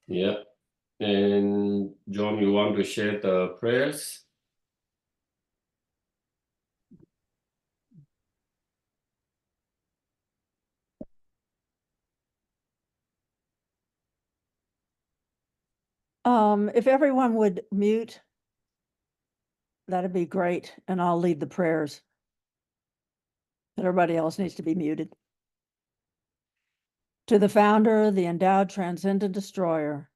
Yeah. And John, you want to share the prayers? If everyone would mute, that'd be great, and I'll lead the prayers. But everybody else needs to be muted. To the founder, the endowed transcendent destroyer,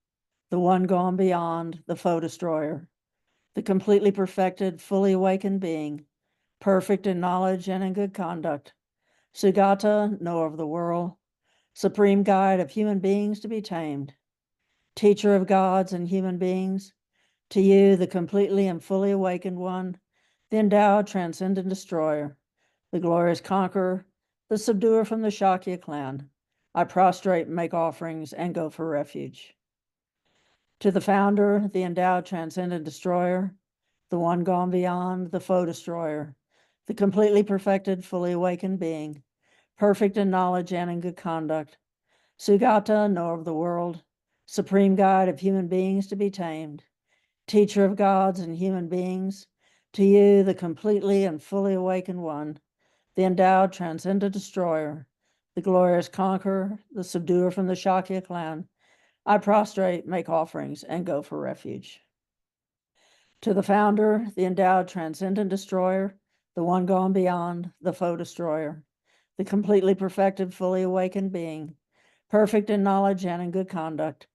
the one gone beyond, the foe destroyer, the completely perfected, fully awakened being, perfect in knowledge and in good conduct, Sugata, knower of the world, supreme guide of human beings to be tamed, teacher of gods and human beings, to you, the completely and fully awakened one, the endowed transcendent destroyer, the glorious conqueror, the subduer from the Shakya clan, I prostrate, make offerings, and go for refuge. To the founder, the endowed transcendent destroyer, the one gone beyond, the foe destroyer, the completely perfected, fully awakened being, perfect in knowledge and in good conduct, Sugata, knower of the world, supreme guide of human beings to be tamed, teacher of gods and human beings, to you, the completely and fully awakened one, the endowed transcendent destroyer, the glorious conqueror, the subduer from the Shakya clan, I prostrate, make offerings, and go for refuge. To the founder, the endowed transcendent destroyer, the one gone beyond, the foe destroyer, the completely perfected, fully awakened being, perfect in knowledge and in good conduct,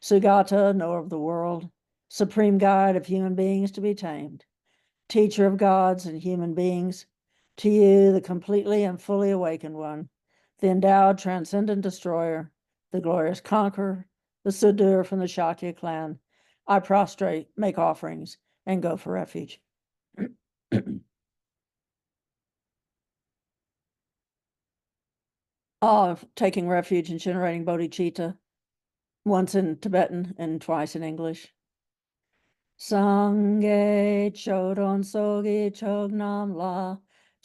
Sugata, knower of the world, supreme guide of human beings to be tamed, teacher of gods and human beings, to you, the completely and fully awakened one, the endowed transcendent destroyer, the glorious conqueror, the subduer from the Shakya clan, I prostrate, make offerings, and go for refuge. Taking refuge and generating bodhicitta, once in Tibetan and twice in English. Sangye chodon sogi chognam la,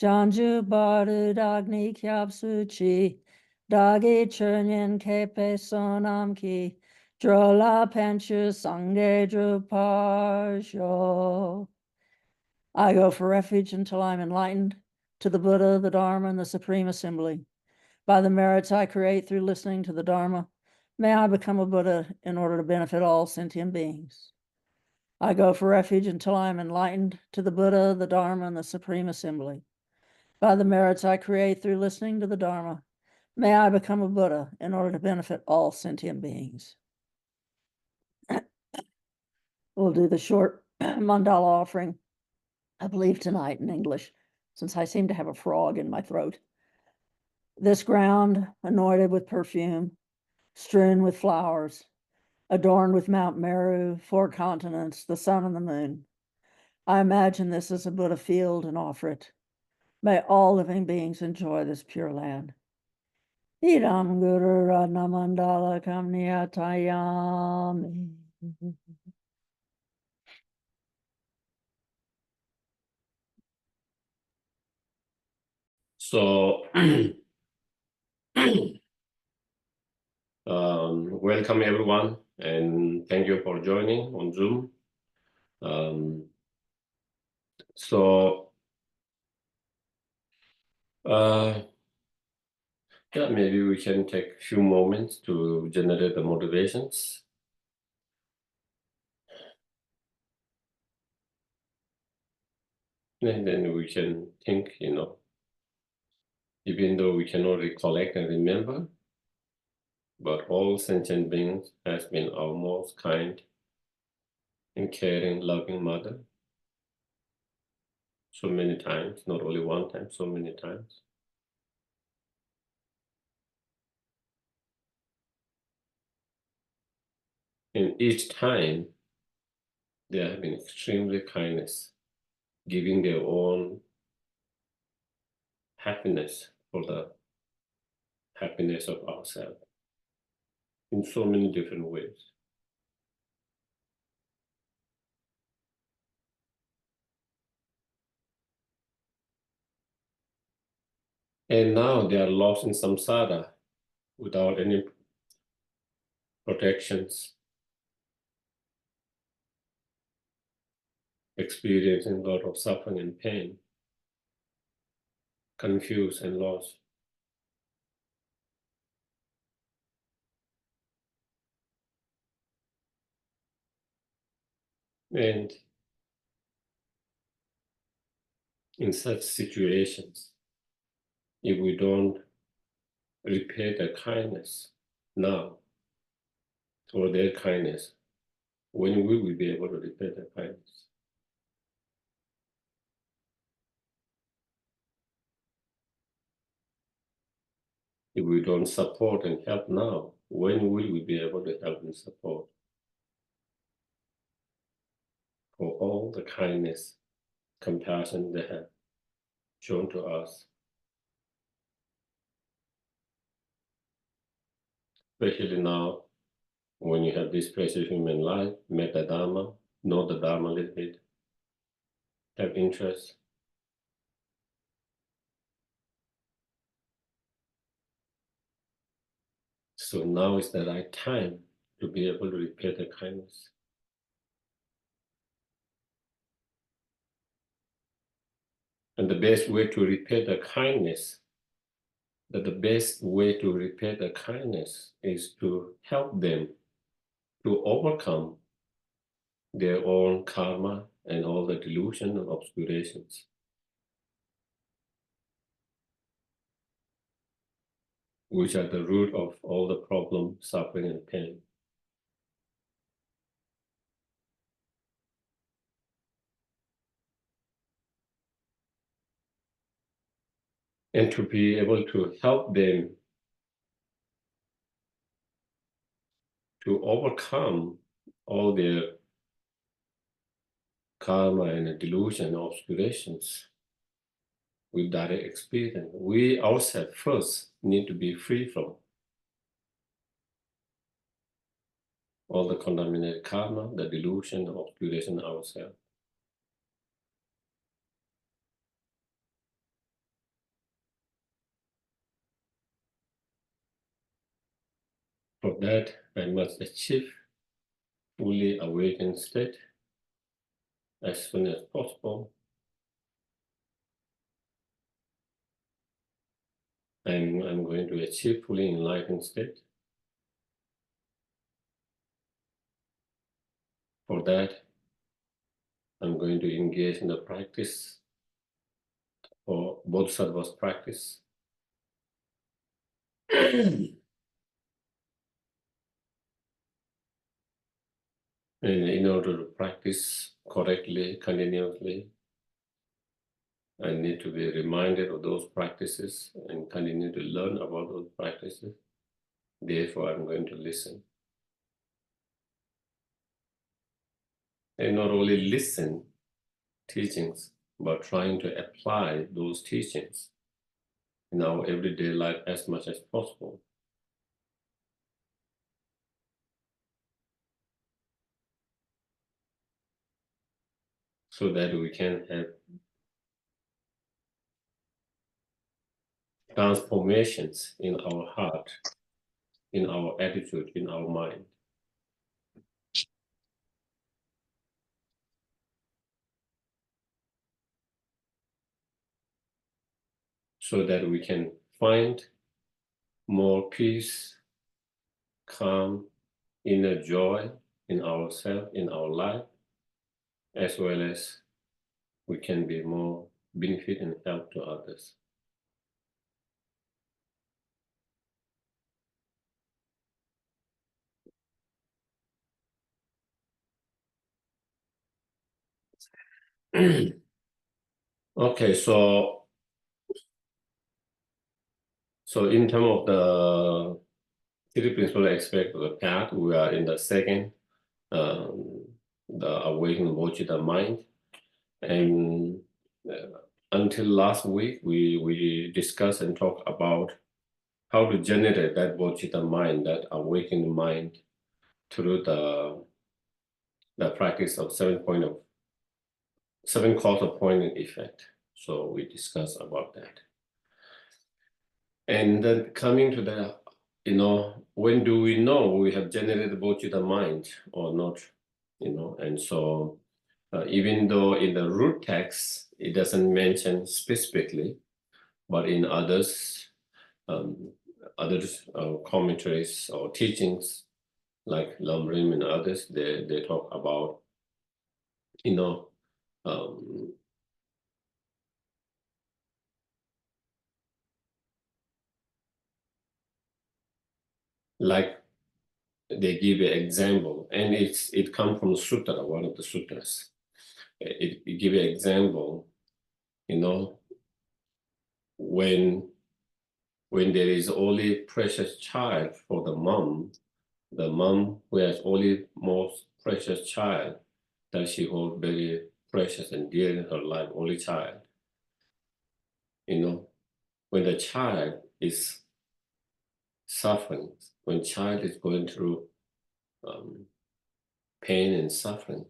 Janju baru dagni kyab suchi, dagi chernyen kepe sonam ki, drola penchu sangye druparsho. I go for refuge until I'm enlightened to the Buddha, the Dharma, and the Supreme Assembly. By the merits I create through listening to the Dharma, may I become a Buddha in order to benefit all sentient beings. I go for refuge until I am enlightened to the Buddha, the Dharma, and the Supreme Assembly. By the merits I create through listening to the Dharma, may I become a Buddha in order to benefit all sentient beings. We'll do the short mandala offering, I believe tonight in English, since I seem to have a frog in my throat. This ground, anointed with perfume, strewn with flowers, adorned with Mount Meru, 4 continents, the sun and the moon. I imagine this as a Buddha field and offer it. May all living beings enjoy this pure land. Idam Guru Radna Mandala Kamniyatayami. So, welcome everyone, and thank you for joining on Zoom. So, yeah, maybe we can take a few moments to generate the motivations. And then we can think, even though we cannot recollect and remember, but all sentient beings has been our most kind and caring, loving mother. So many times, not only one time, so many times. And each time, they have been extremely kindness, giving their own happiness for the happiness of ourselves in so many different ways. And now they are lost in samsara without any protections, experiencing a lot of suffering and pain, confused and lost. And in such situations, if we don't repay their kindness now, or their kindness, when will we be able to repay their kindness? If we don't support and help now, when will we be able to help and support for all the kindness, compassion they have shown to us? Especially now, when you have this precious human life, met the Dharma, know the Dharma a little bit, have interest. So now is the right time to be able to repay the kindness. And the best way to repay the kindness, the best way to repay the kindness is to help them to overcome their own karma and all the delusion and obscurations, which are the root of all the problem, suffering, and pain. And to be able to help them to overcome all their karma and delusion and obscurations with direct experience. We ourselves first need to be free from all the contaminated karma, the delusion, and obscuration ourselves. For that, I must achieve fully awakened state as soon as possible. I'm going to achieve fully enlightened state. For that, I'm going to engage in the practice or Bodhisattva's practice. And in order to practice correctly, continuously, I need to be reminded of those practices and continue to learn about those practices. Therefore, I'm going to listen. And not only listen teachings, but trying to apply those teachings in our everyday life as much as possible. So that we can have transformations in our heart, in our attitude, in our mind. So that we can find more peace, calm, inner joy in ourselves, in our life, as well as we can be more benefit and help to others. Okay, so in terms of the three principal aspects of the path, we are in the second, the awakened Bodhicitta mind. And until last week, we discussed and talked about how to generate that Bodhicitta mind, that awakened mind, through the practice of 7 cause of point and effect. So we discussed about that. And then coming to the, when do we know we have generated bodhicitta mind or not? And so even though in the root text, it doesn't mention specifically, but in others commentaries or teachings, like Lamrim and others, they talk about, like they give an example, and it comes from sutra, one of the sutras. It give an example, when there is only precious child for the mom who has only most precious child that she holds very precious and dear in her life, only child. When the child is suffering, when child is going through pain and suffering,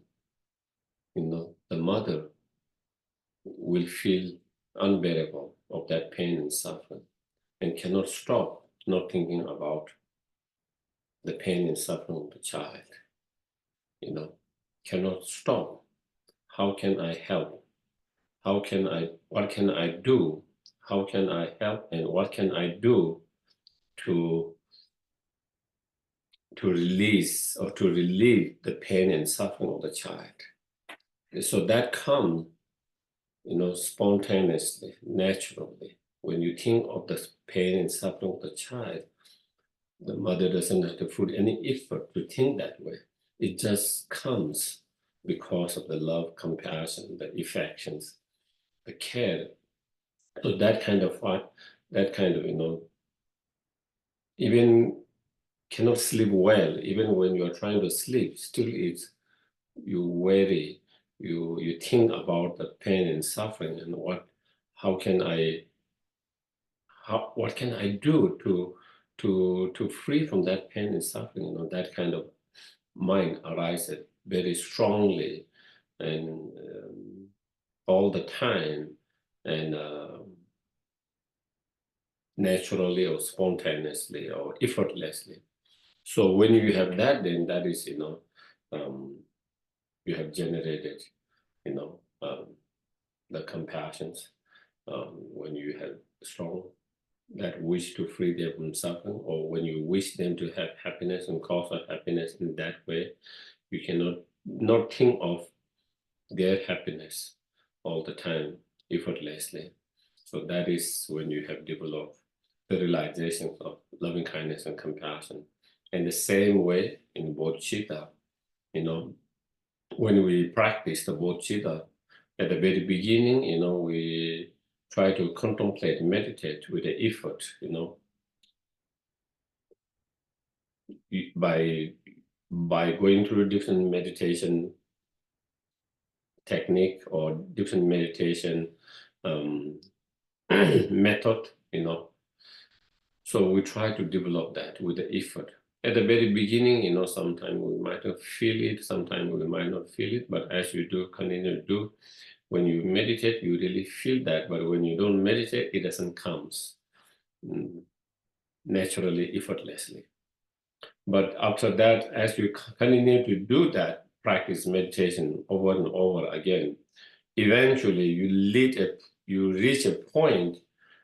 the mother will feel unbearable of that pain and suffering and cannot stop not thinking about the pain and suffering of the child. Cannot stop. How can I help? What can I do? How can I help, and what can I do to release or to relieve the pain and suffering of the child? So that comes, spontaneously, naturally. When you think of the pain and suffering of the child, the mother doesn't have to put any effort to think that way. It just comes because of the love, compassion, the affections, the care. So that kind of, even cannot sleep well, even when you are trying to sleep, still you worry, you think about the pain and suffering and what can I do to free from that pain and suffering. That kind of mind arises very strongly and all the time, and naturally or spontaneously or effortlessly. So when you have that, then that is, you have generated, the compassions. When you have strong that wish to free them from suffering, or when you wish them to have happiness and cause of happiness in that way, you cannot not think of their happiness all the time effortlessly. So that is when you have developed the realization of loving kindness and compassion. And the same way in bodhicitta, when we practice the bodhicitta, at the very beginning, we try to contemplate, meditate with the effort, by going through different meditation technique or different meditation method, So we try to develop that with the effort. At the very beginning, sometimes we might not feel it, sometimes we might not feel it, but as you do, continue to do, when you meditate, you really feel that, but when you don't meditate, it doesn't come naturally, effortlessly. But after that, as you continue to do that, practice meditation over and over again, eventually you reach a point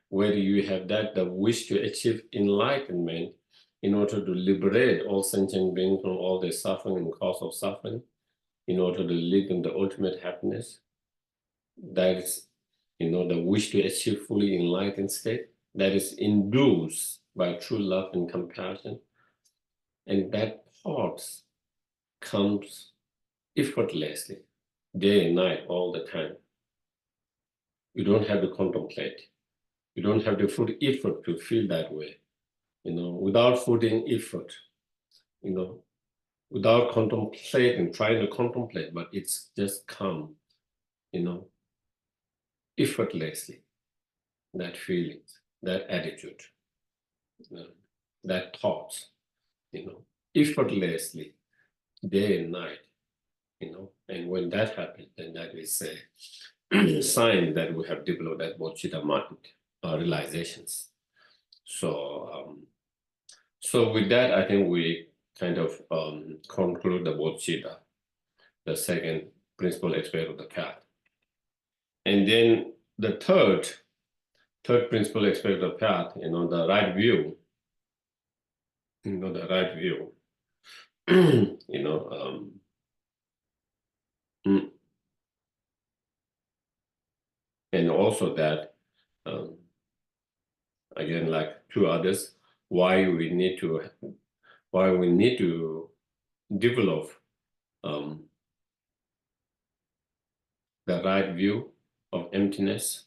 where you have the wish to achieve enlightenment in order to liberate all sentient beings from all their suffering and cause of suffering, in order to lead them to ultimate happiness. That is, the wish to achieve fully enlightened state that is induced by true love and compassion. And that thought comes effortlessly, day and night, all the time. You don't have to contemplate. You don't have to put effort to feel that way. Without putting effort, without contemplating, trying to contemplate, but it's just come, effortlessly. That feeling, that attitude, that thoughts, effortlessly, day and night, and when that happens, then that is a sign that we have developed that bodhicitta mind, realizations. So with that, I think we kind of conclude the bodhicitta, the second principal aspect of the path. And then the third principal aspect of the path, the right view, the right view, and also that, again, like two others, why we need to develop the right view of emptiness.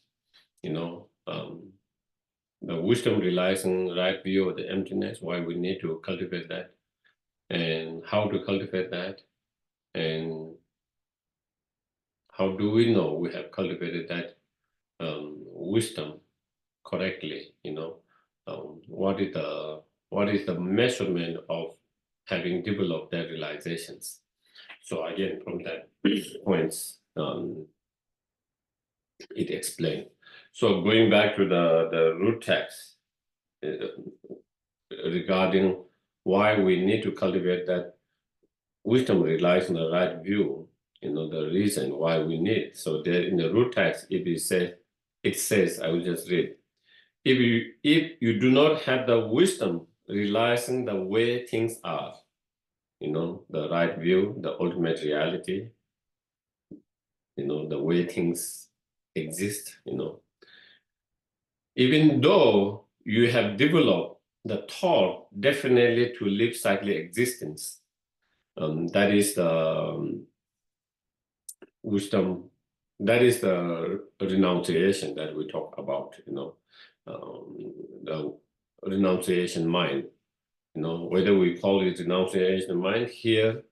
The wisdom relies on right view of the emptiness, why we need to cultivate that, and how to cultivate that, and how do we know we have cultivated that wisdom correctly? What is the measurement of having developed that realizations? So again, from that points, it explained. So going back to the root text regarding why we need to cultivate that wisdom relies on the right view, the reason why we need. So there in the root text, it says, I will just read. If you do not have the wisdom realizing the way things are, the right view, the ultimate reality, the way things exist, even though you have developed the thought definitely to live cyclic existence, that is the wisdom, that is the renunciation that we talk about, the renunciation mind, whether we call it renunciation mind here,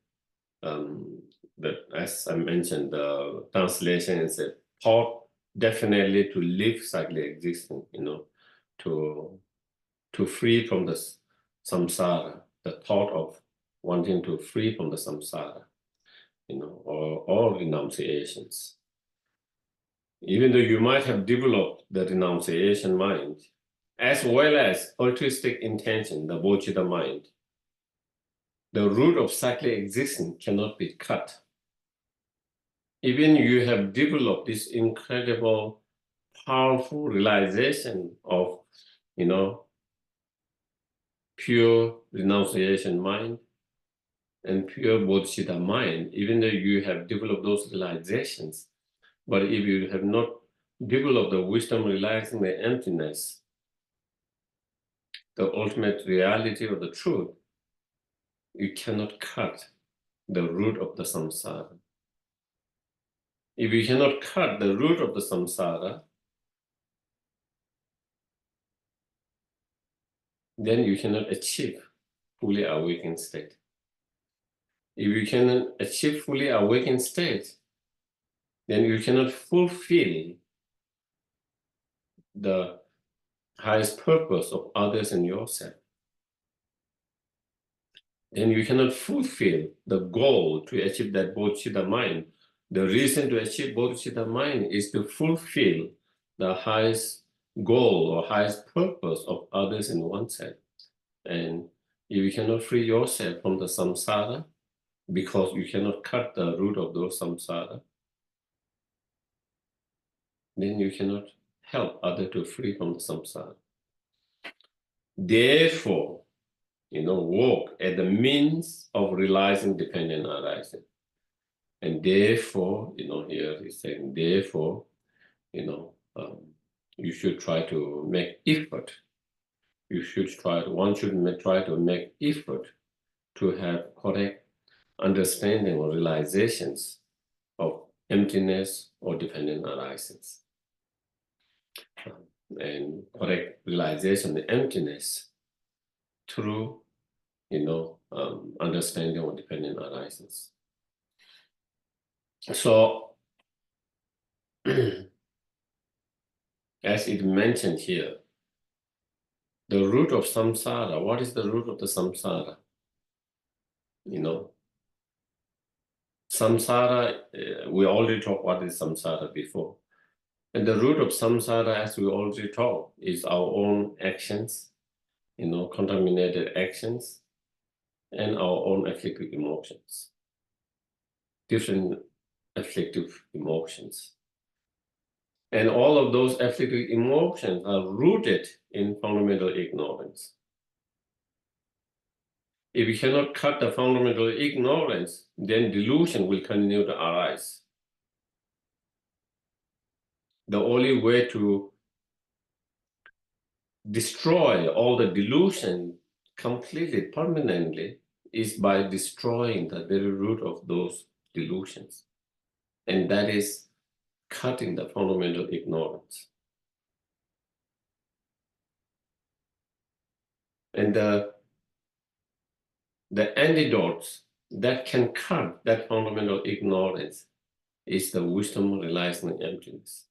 that as I mentioned, the translation is a thought definitely to live cyclic existence, to free from the samsara, the thought of wanting to free from the samsara, or renunciations. Even though you might have developed the renunciation mind, as well as altruistic intention, the bodhicitta mind, the root of cyclic existence cannot be cut. Even you have developed this incredible, powerful realization of, pure renunciation mind and pure bodhicitta mind, even though you have developed those realizations, but if you have not developed the wisdom realizing the emptiness, the ultimate reality of the truth, you cannot cut the root of the samsara. If you cannot cut the root of the samsara, then you cannot achieve fully awakened state. If you cannot achieve fully awakened state, then you cannot fulfill the highest purpose of others and yourself. Then you cannot fulfill the goal to achieve that bodhicitta mind. The reason to achieve bodhicitta mind is to fulfill the highest goal or highest purpose of others and oneself. And if you cannot free yourself from the samsara, because you cannot cut the root of those samsara, then you cannot help others to free from the samsara. Therefore, walk as the means of realizing dependent arising. And therefore, here he's saying, therefore, you should try to make effort. One should try to make effort to have correct understanding or realizations of emptiness or dependent arisings. And correct realization of emptiness through, understanding of dependent arisings. So, as it mentioned here, the root of samsara, what is the root of the samsara? Samsara, we already talked what is samsara before. And the root of samsara, as we already talked, is our own actions, contaminated actions, and our own afflictive emotions. Different afflictive emotions. And all of those afflictive emotions are rooted in fundamental ignorance. If we cannot cut the fundamental ignorance, then delusion will continue to arise. The only way to destroy all the delusion completely, permanently, is by destroying the very root of those delusions. And that is cutting the fundamental ignorance. And the antidotes that can cut that fundamental ignorance is the wisdom realizing emptiness.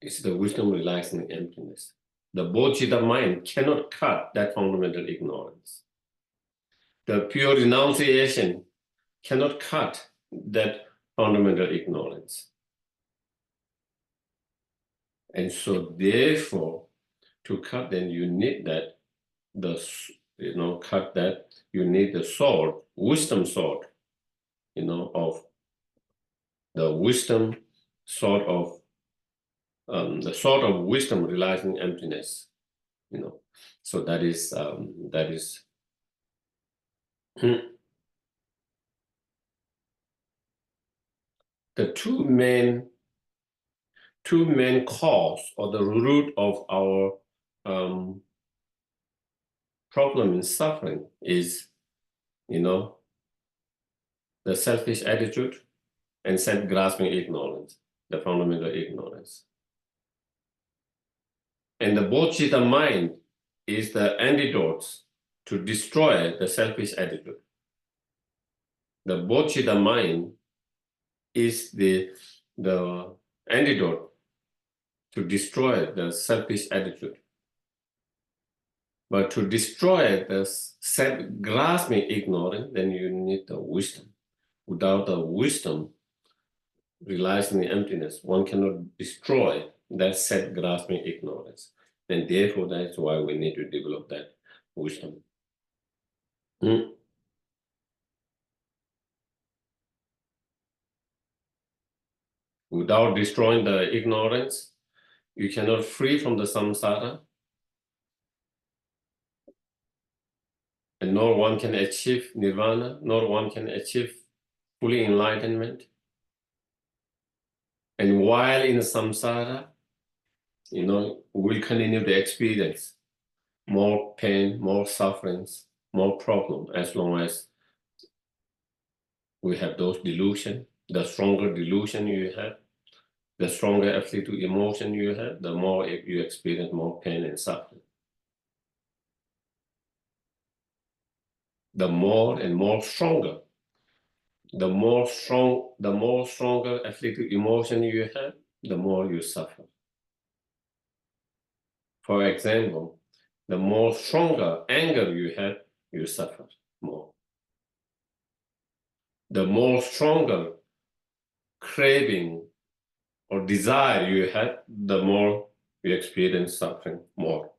It's the wisdom realizing emptiness. The Bodhicitta mind cannot cut that fundamental ignorance. The pure renunciation cannot cut that fundamental ignorance. And so therefore, to cut, then you need that, cut that, you need the sword, wisdom sword, of the wisdom sword of, the sword of wisdom realizing emptiness, So that is the two main cause or the root of our problem and suffering is, the selfish attitude and self-grasping ignorance, the fundamental ignorance. And the Bodhicitta mind is the antidote to destroy the selfish attitude. The Bodhicitta mind is the antidote to destroy the selfish attitude. But to destroy the self-grasping ignorance, then you need the wisdom. Without the wisdom realizing the emptiness, one cannot destroy that self-grasping ignorance. And therefore, that's why we need to develop that wisdom. Without destroying the ignorance, you cannot free from the samsara, and nor one can achieve nirvana, nor one can achieve fully enlightenment. And while in samsara, we'll continue to experience more pain, more sufferings, more problem, as long as we have those delusion. The stronger delusion you have, the stronger afflictive emotion you have, the more you experience more pain and suffering. The more and more stronger, the more stronger afflictive emotion you have, the more you suffer. For example, the more stronger anger you have, you suffer more. The more stronger craving or desire you have, the more you experience suffering more.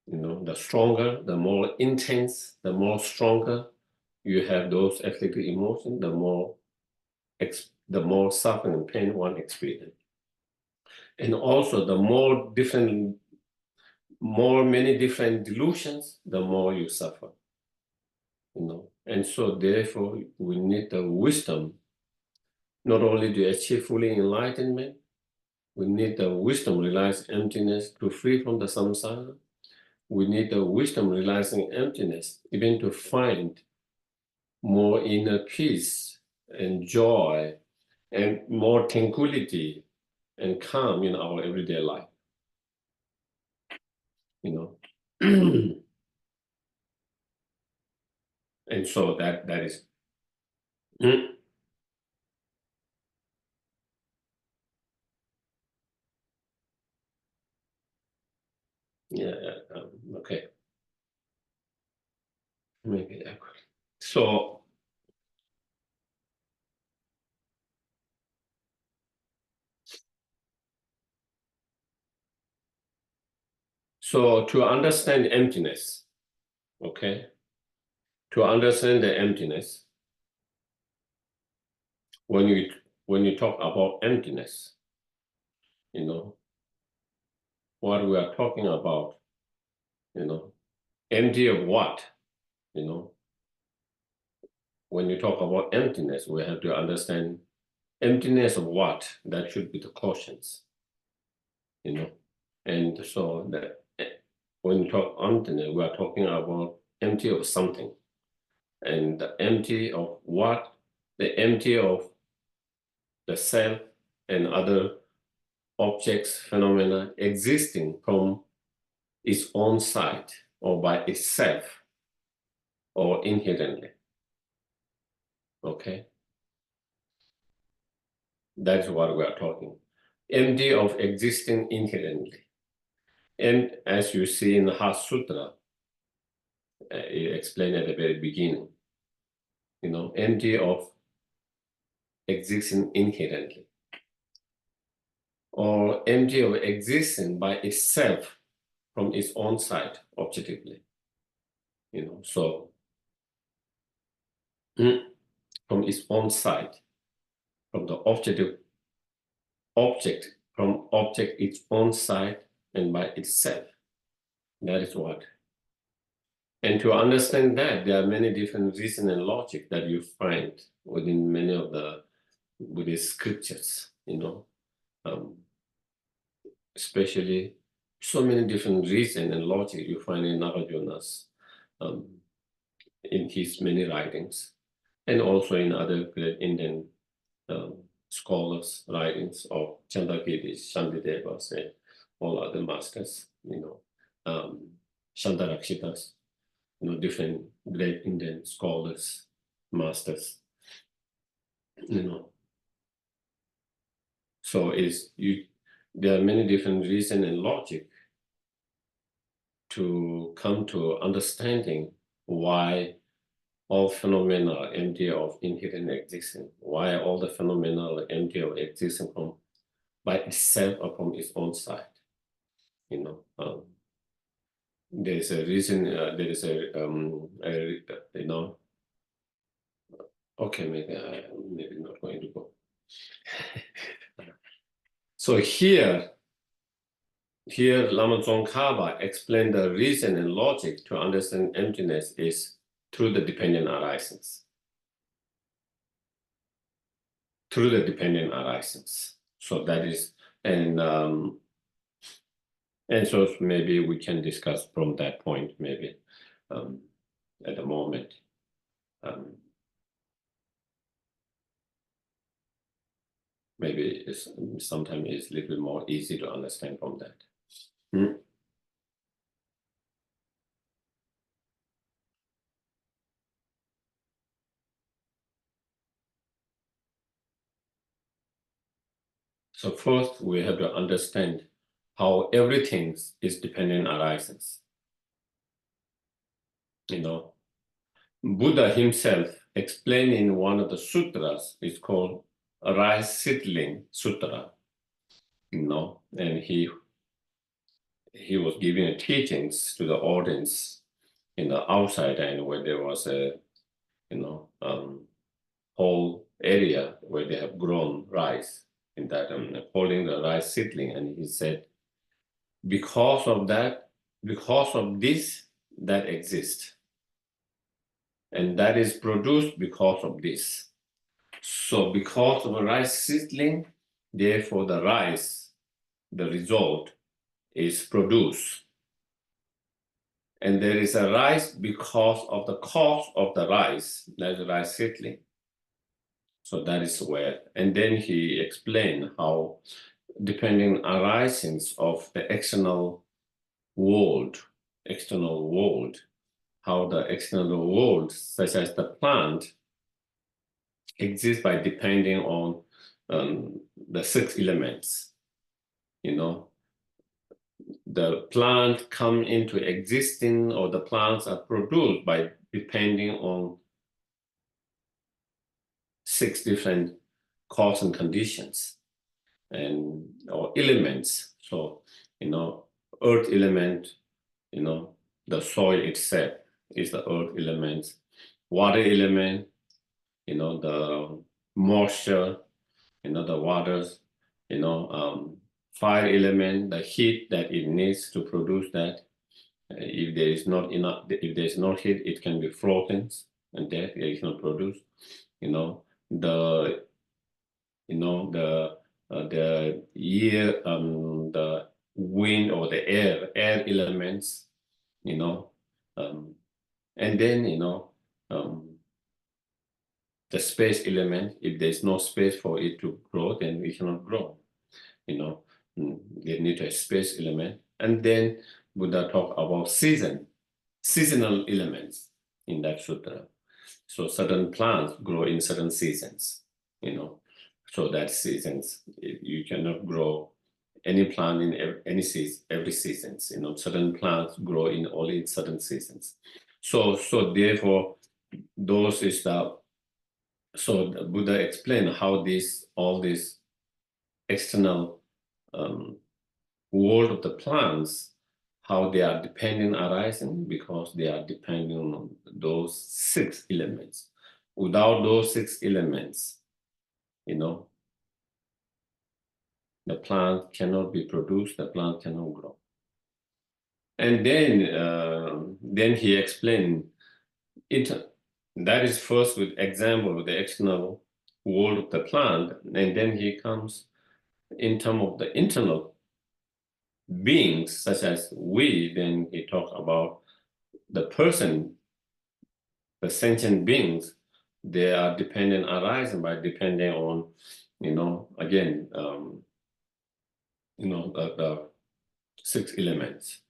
The stronger, the more intense, the more stronger you have those afflictive emotions, the more suffering and pain one experiences. And also, the many different delusions, the more you suffer. And so therefore, we need the wisdom, not only to achieve fully enlightenment, we need the wisdom realize emptiness to free from the samsara. We need the wisdom realizing emptiness, even to find more inner peace and joy and more tranquility and calm in our everyday life. And so that is. Okay. Maybe that could. So So to understand emptiness, okay? To understand the emptiness, when you talk about emptiness, you know, what we are talking about, you know, empty of what, you know? When you talk about emptiness, we have to understand emptiness of what. That should be the questions, you know. And so that when you talk emptiness, we are talking about empty of something. And the empty of what? The empty of the self and other objects, phenomena existing from its own side or by itself or inherently. Okay? That's what we are talking. Empty of existing inherently. And as you see in the Heart Sutra, it explained at the very beginning, you know, empty of existing inherently, or empty of existing by itself from its own side, objectively, you know, so from its own side, from the object, from object its own side and by itself. That is what. And to understand that, there are many different reason and logic that you find within many of the Buddhist scriptures, you know, especially so many different reason and logic you find in Nagarjuna's, in his many writings, and also in other great Indian scholars' writings of Chandrakirti, Shantidevas, and all other masters, you know, Shantarakshitas, you know, different great Indian scholars, masters, you know. So there are many different reason and logic to come to understanding why all phenomena are empty of inherent existence, why all the phenomena are empty of existence from by itself or from its own side. You know, there is a reason. There is you know. Okay, maybe not going to go. So here Lama Tsongkhapa explained the reason and logic to understand emptiness is through the dependent arisings. Through the dependent arisings. So that is, and so maybe we can discuss from that point, maybe at the moment. Maybe sometimes it's a little more easy to understand from that. So first, we have to understand how everything is dependent arisings. You know, Buddha himself explained in one of the sutras, it's called Arise Settling Sutra. You know, and he was giving teachings to the audience in the outside, and where there was a, you know, whole area where they have grown rice in that, holding the rice seedling, and he said, because of that, because of this, that exists, and that is produced because of this. So because of a rice seedling, therefore the rice, the result is produced. And there is a rice because of the cause of the rice, that's the rice seedling. So that is where, and then he explained how depending arisings of the external world, how the external world, such as the plant, exists by depending on the 6 elements. You know, the plant come into existing, or the plants are produced by depending on 6 different cause and conditions, and or elements. So, you know, earth element, the soil itself is the earth element, water element, the moisture, the waters, fire element, the heat that it needs to produce that. If there is not enough, if there is no heat, it can be frozen and that it cannot produce. The the wind or the air elements, and then the space element. If there's no space for it to grow, then we cannot grow. They need a space element. And then Buddha talk about seasonal elements in that sutra. So certain plants grow in certain seasons, so that seasons, you cannot grow any plant in any season, every season. Certain plants grow in only in certain seasons. So therefore, those is the, so the Buddha explained how all these external world of the plants, how they are dependent arising, because they are depending on those 6 elements. Without those 6 elements, the plant cannot be produced, the plant cannot grow. And then he explained it. That is first with example of the external world of the plant, and then he comes in terms of the internal beings, such as we. Then he talks about the person, the sentient beings. They are dependent arising by depending on, again, the 6 elements.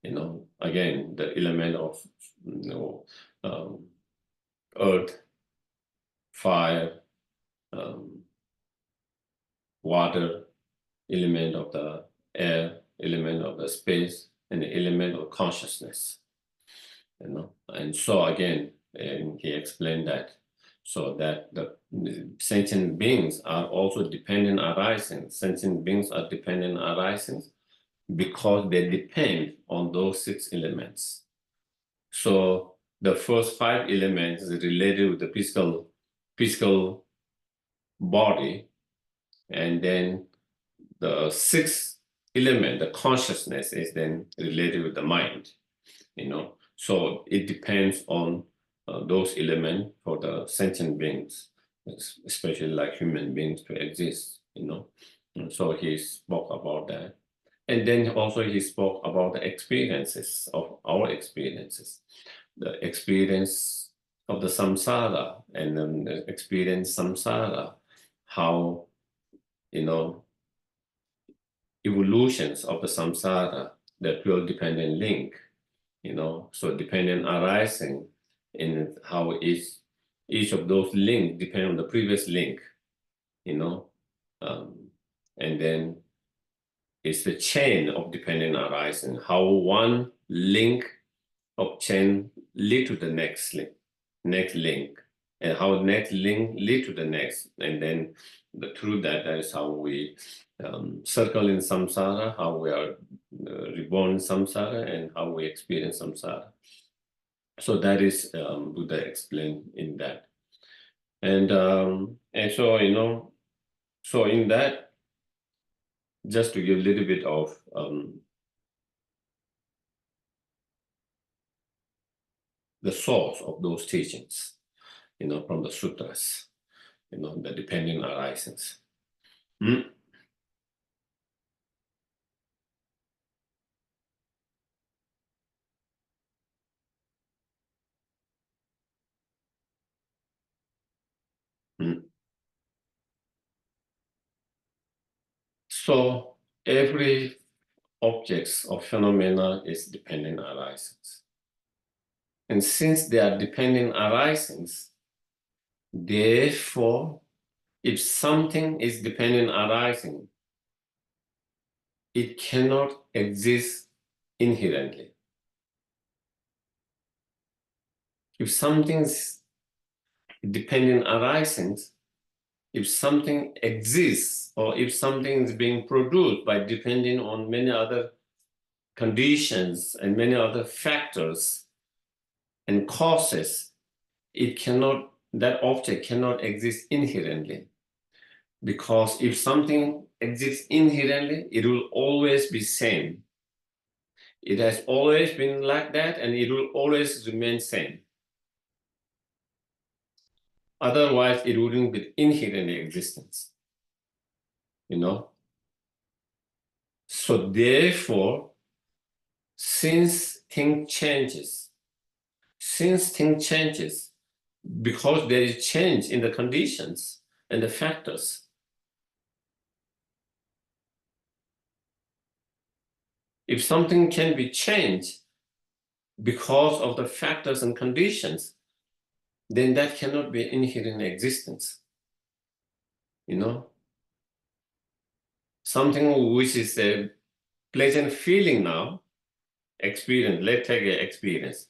Again, the element of earth, fire, water, element of the air, element of the space, and the element of consciousness. And so again, and he explained that, so that the sentient beings are also dependent arising. Sentient beings are dependent arising because they depend on those 6 elements. So the first 5 elements is related with the physical body, and then the 6th element, the consciousness, is then related with the mind. So it depends on those elements for the sentient beings, especially like human beings, to exist. And so he spoke about that. And then also he spoke about the experiences of our experiences, the experience of the samsara, and then the experience samsara, how, evolutions of the samsara, the 12 dependent link, so dependent arising in how each of those links depend on the previous link, and then it's the chain of dependent arising, how one link of chain lead to the next link, and how next link lead to the next, and then through that is how we circle in samsara, how we are reborn in samsara, and how we experience samsara. So that is Buddha explained in that. And so, so in that, just to give a little bit of the source of those teachings, from the sutras, the dependent arisings. So every objects or phenomena is dependent arisings. And since they are dependent arisings, therefore, if something is dependent arising, it cannot exist inherently. If something's dependent arising, if something exists, or if something is being produced by depending on many other conditions, and many other factors and causes, that object cannot exist inherently. Because if something exists inherently, it will always be same. It has always been like that, and it will always remain same. Otherwise, it wouldn't be inherent existence. So therefore, since thing changes, because there is change in the conditions and the factors, if something can be changed because of the factors and conditions, then that cannot be inherent existence. Something which is a pleasant feeling now, experience, let's take an experience.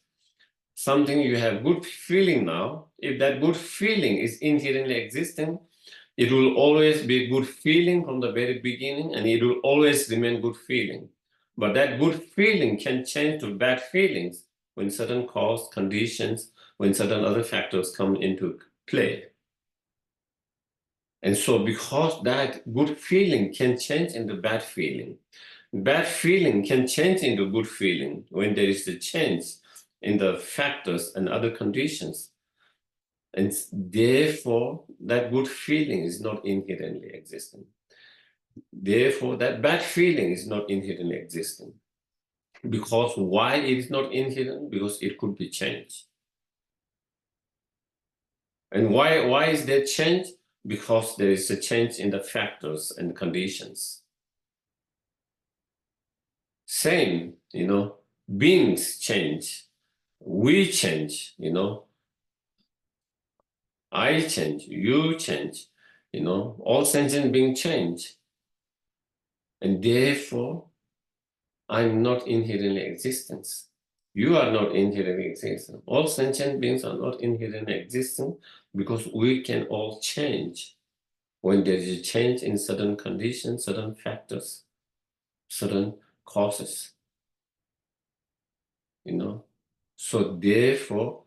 Something you have good feeling now, if that good feeling is inherently existing, it will always be good feeling from the very beginning, and it will always remain good feeling. But that good feeling can change to bad feelings when certain cause, conditions, when certain other factors come into play. And so because that good feeling can change into bad feeling can change into good feeling when there is a change in the factors and other conditions. And therefore, that good feeling is not inherently existing. Therefore, that bad feeling is not inherently existing. Because why it is not inherent? Because it could be changed. And why is there change? Because there is a change in the factors and conditions. Same, beings change, we change, I change, you change, all sentient beings change. And therefore, I'm not inherently existence. You are not inherently existent. All sentient beings are not inherently existent because we can all change when there is a change in certain conditions, certain factors, certain causes. So therefore,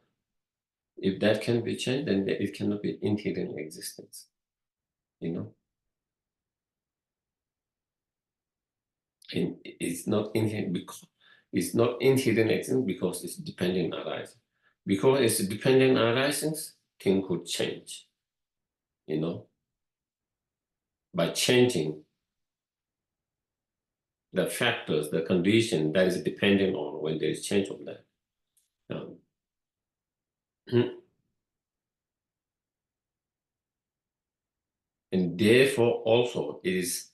if that can be changed, then it cannot be inherent existence. And it's not inherent because it's not inherent existence because it's dependent arising. Because it's dependent arising, thing could change. By changing the factors, the condition that is dependent on when there is change of that. And therefore, also, it is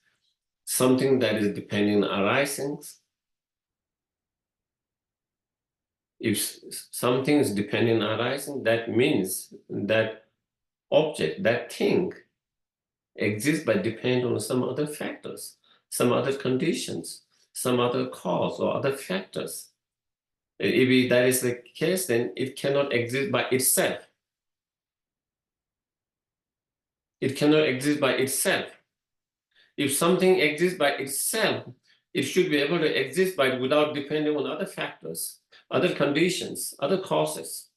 something that is dependent arising. If something is dependent arising, that means that object, that thing, exists by depending on some other factors, some other conditions, some other cause or other factors. If that is the case, then it cannot exist by itself. It cannot exist by itself. If something exists by itself, it should be able to exist without depending on other factors, other conditions, other causes.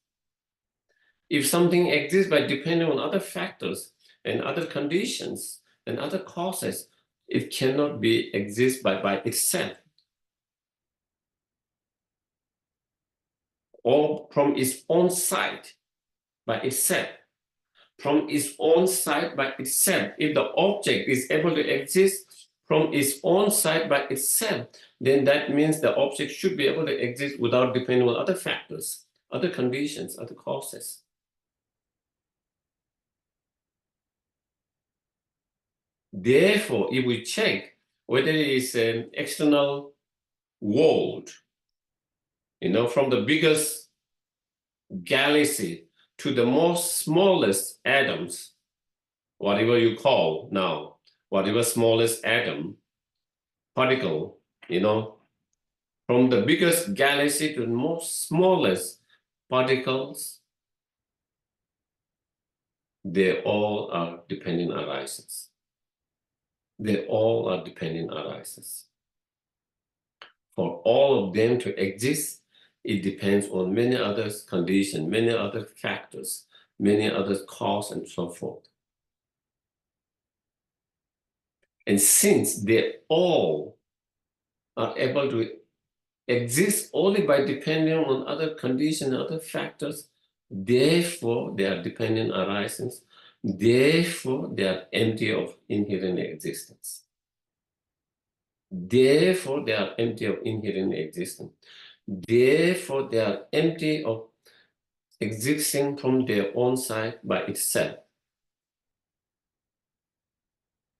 If something exists by depending on other factors and other conditions and other causes, it cannot exist by itself or from its own side by itself. From its own side by itself, if the object is able to exist from its own side by itself, then that means the object should be able to exist without depending on other factors, other conditions, other causes. Therefore, if we check whether it is an external world, from the biggest galaxy to the most smallest atoms, whatever you call now, whatever smallest atom, particle, from the biggest galaxy to the most smallest particles, they all are dependent arises. They all are dependent arises. For all of them to exist, it depends on many other conditions, many other factors, many other causes, and so forth. And since they all are able to exist only by depending on other conditions, other factors, therefore they are dependent arisings, therefore they are empty of inherent existence. Therefore they are empty of inherent existence. Therefore they are empty of existing from their own side by itself.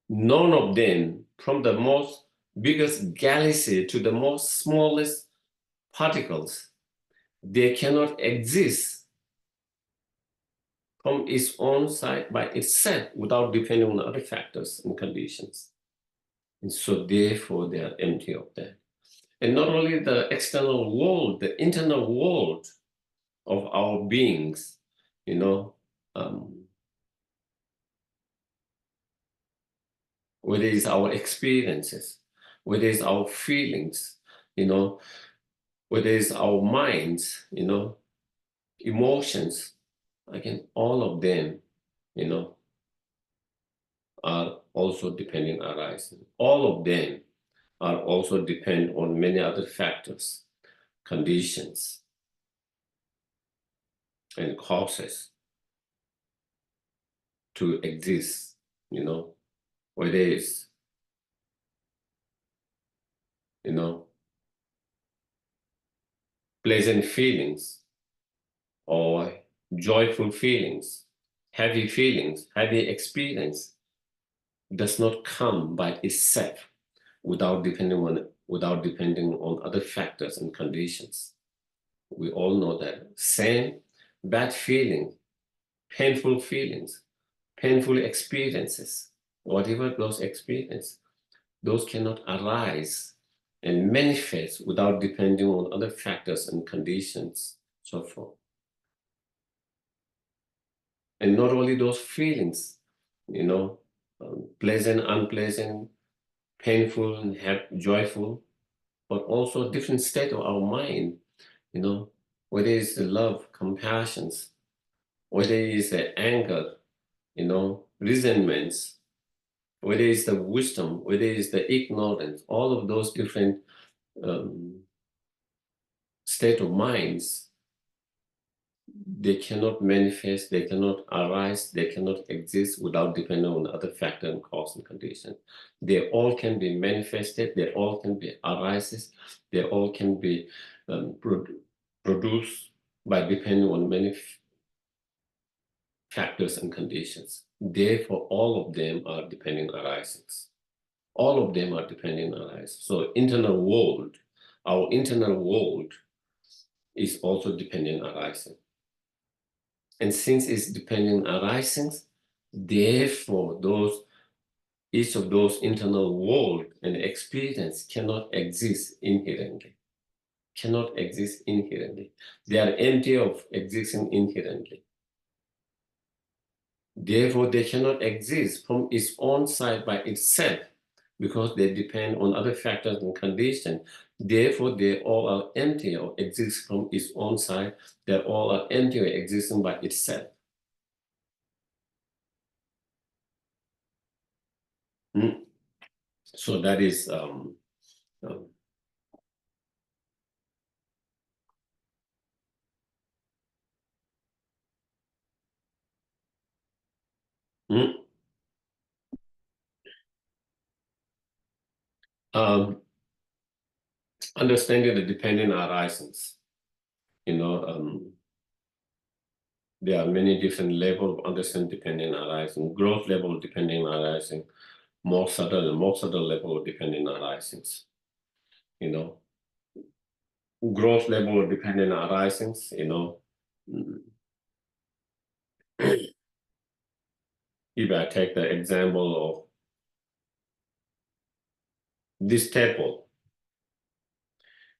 None of them, from the most biggest galaxy to the most smallest particles, they cannot exist from its own side by itself without depending on other factors and conditions. And so therefore they are empty of that. And not only the external world, the internal world of our beings, whether it's our experiences, whether it's our feelings, whether it's our minds, emotions, again, all of them, are also dependent arising. All of them are also depend on many other factors, conditions, and causes to exist, whether it's, pleasant feelings or joyful feelings, heavy experience does not come by itself without depending on other factors and conditions. We all know that. Same bad feelings, painful experiences, whatever those experiences, those cannot arise and manifest without depending on other factors and conditions, so forth. And not only those feelings, pleasant, unpleasant, painful, and joyful, but also different state of our mind, whether it's the love, compassions, whether it's the anger, resentments, whether it's the wisdom, whether it's the ignorance, all of those different state of minds, they cannot manifest, they cannot arise, they cannot exist without depending on other factors and cause and conditions. They all can be manifested, they all can be arises, they all can be produced by depending on many factors and conditions. Therefore, all of them are depending arisings. All of them are depending arisings. So internal world, our internal world is also depending arising. And since it's dependent arisings, therefore each of those internal world and experience cannot exist inherently. Cannot exist inherently. They are empty of existing inherently. Therefore, they cannot exist from its own side by itself because they depend on other factors and conditions. Therefore, they all are empty of existing from its own side. They all are empty of existing by itself. So that is understanding the dependent arisings. There are many different levels of understanding dependent arising. Growth level dependent arising, more subtle level of dependent arisings. Growth level of dependent arisings, if I take the example of this table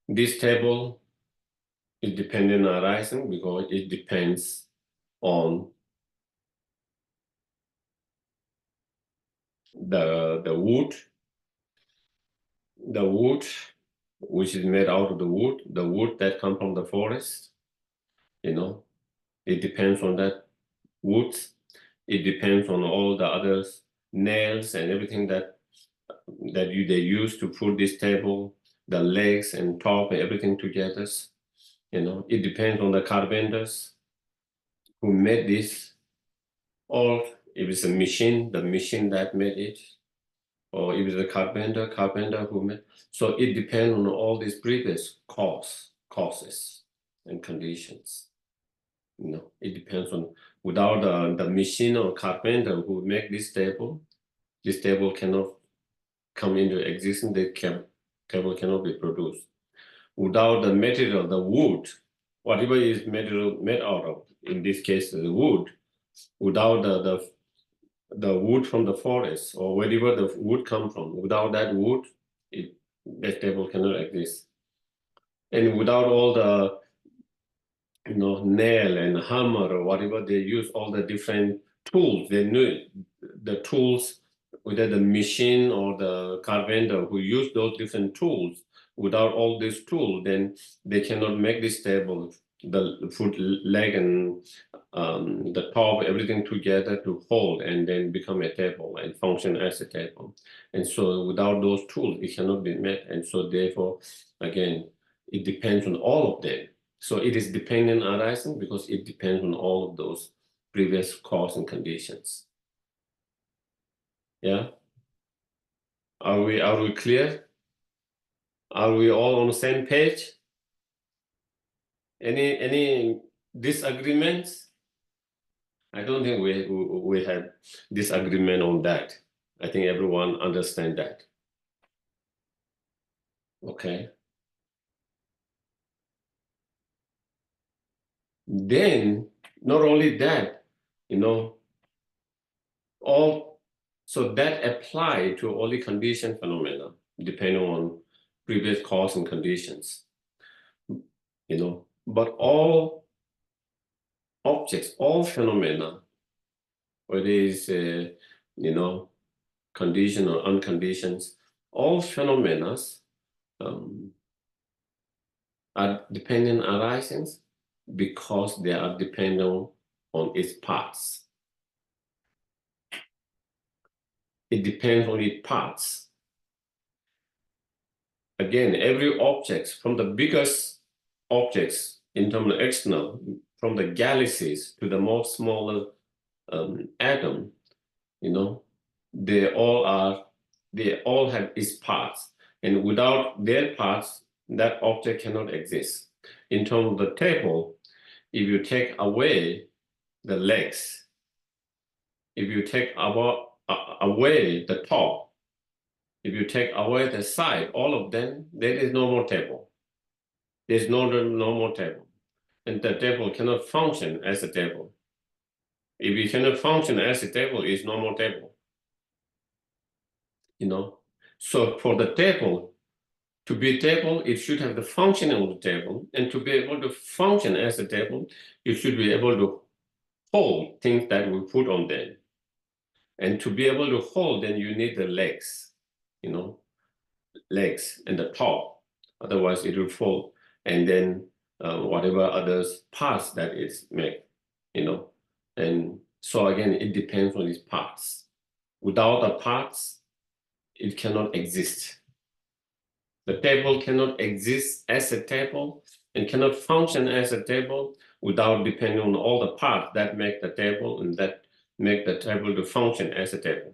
is dependent arising because it depends on the wood which is made out of the wood that come from the forest. You know, it depends on that wood. It depends on all the other nails and everything that they use to put this table, the legs and top and everything together. You know, it depends on the carpenters who made this, or if it's a machine, the machine that made it, or if it's a carpenter who made. So it depends on all these previous causes and conditions. You know, it depends on, without the machine or carpenter who make this table cannot come into existence. The table cannot be produced. Without the material, the wood, whatever is material made out of, in this case the wood, without the wood from the forest or wherever the wood come from, without that wood, the table cannot exist. And without all the nail and hammer or whatever they use, all the different tools, they need the tools, whether the machine or the carpenter who use those different tools, without all these tools, then they cannot make this table, the foot, leg, and the top, everything together to hold and then become a table and function as a table. And so without those tools, it cannot be made. And so therefore, again, it depends on all of them. So it is dependent arising because it depends on all of those previous cause and conditions. Yeah. Are we clear? Are we all on the same page? Any disagreements? I don't think we have disagreement on that. I think everyone understand that. Okay. Then not only that, so that apply to only condition phenomena, depending on previous cause and conditions. But all objects, all phenomena, whether it's condition or unconditions, all phenomena are dependent arising because they are dependent on its parts. It depends on its parts. Again, every object, from the biggest objects in terms of external, from the galaxies to the most smaller atom, they all have its parts, and without their parts, that object cannot exist. In terms of the table, if you take away the legs, if you take away the top, if you take away the side, all of them, there is no more table. There's no more table. And the table cannot function as a table. If it cannot function as a table, it's no more table. So for the table to be a table, it should have the functioning of the table, and to be able to function as a table, you should be able to hold things that we put on them. And to be able to hold, then you need the legs, legs and the top. Otherwise, it will fall. And then whatever other parts that is made, And so again, it depends on its parts. Without the parts, it cannot exist. The table cannot exist as a table and cannot function as a table without depending on all the parts that make the table and that make the table to function as a table.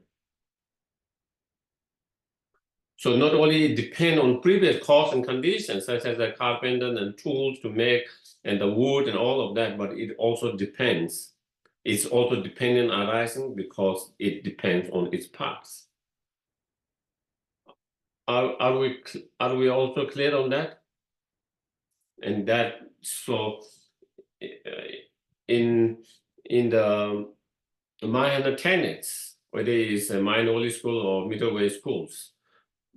So not only it depends on previous cause and conditions, such as the carpenter and tools to make and the wood and all of that, but it also depends. It's also dependent arising because it depends on its parts. Are we also clear on that? And that, so in the Mahayana tenets, whether it's a Mahayana school or middle way schools,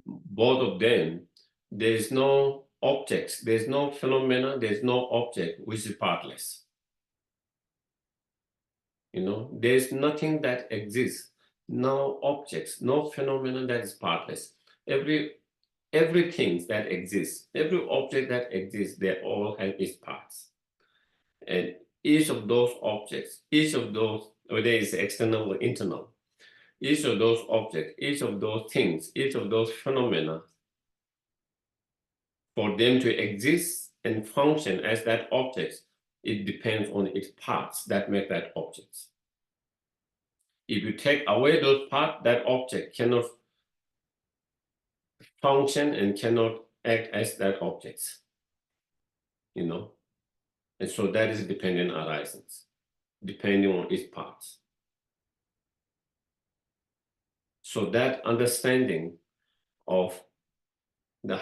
both of them, there's no objects, there's no phenomena, there's no object which is partless. There's nothing that exists, no objects, no phenomena that is partless. Every everything that exists, every object that exists, they all have its parts. And each of those objects, each of those, whether it's external or internal, each of those objects, each of those things, each of those phenomena, for them to exist and function as that object, it depends on its parts that make that object. If you take away those parts, that object cannot function and cannot act as that object. You know? And so that is dependent arisings, depending on its parts. So that understanding of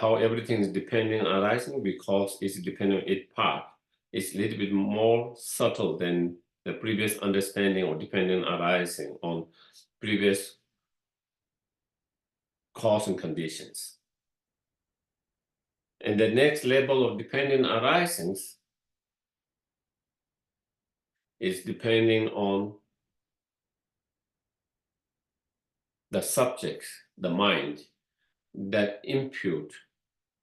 how everything is dependent arising because it's dependent on its part is a little bit more subtle than the previous understanding of dependent arising on previous cause and conditions. And the next level of dependent arisings is depending on the subjects, the mind, that impute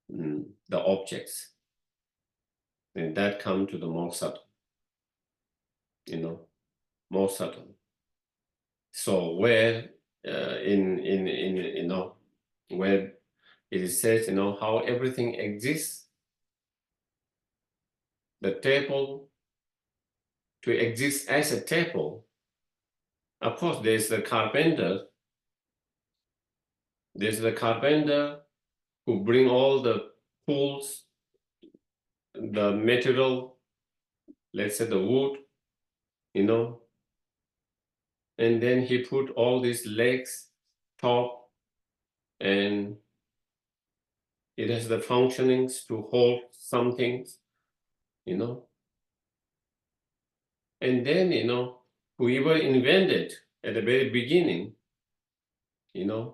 the objects. And that comes to the more subtle, more subtle. So where where it says, how everything exists, the table, to exist as a table, of course, there's the carpenter who bring all the tools, the material, let's say the wood, and then he put all these legs, top, and it has the functionings to hold some things, And then, whoever invented at the very beginning, the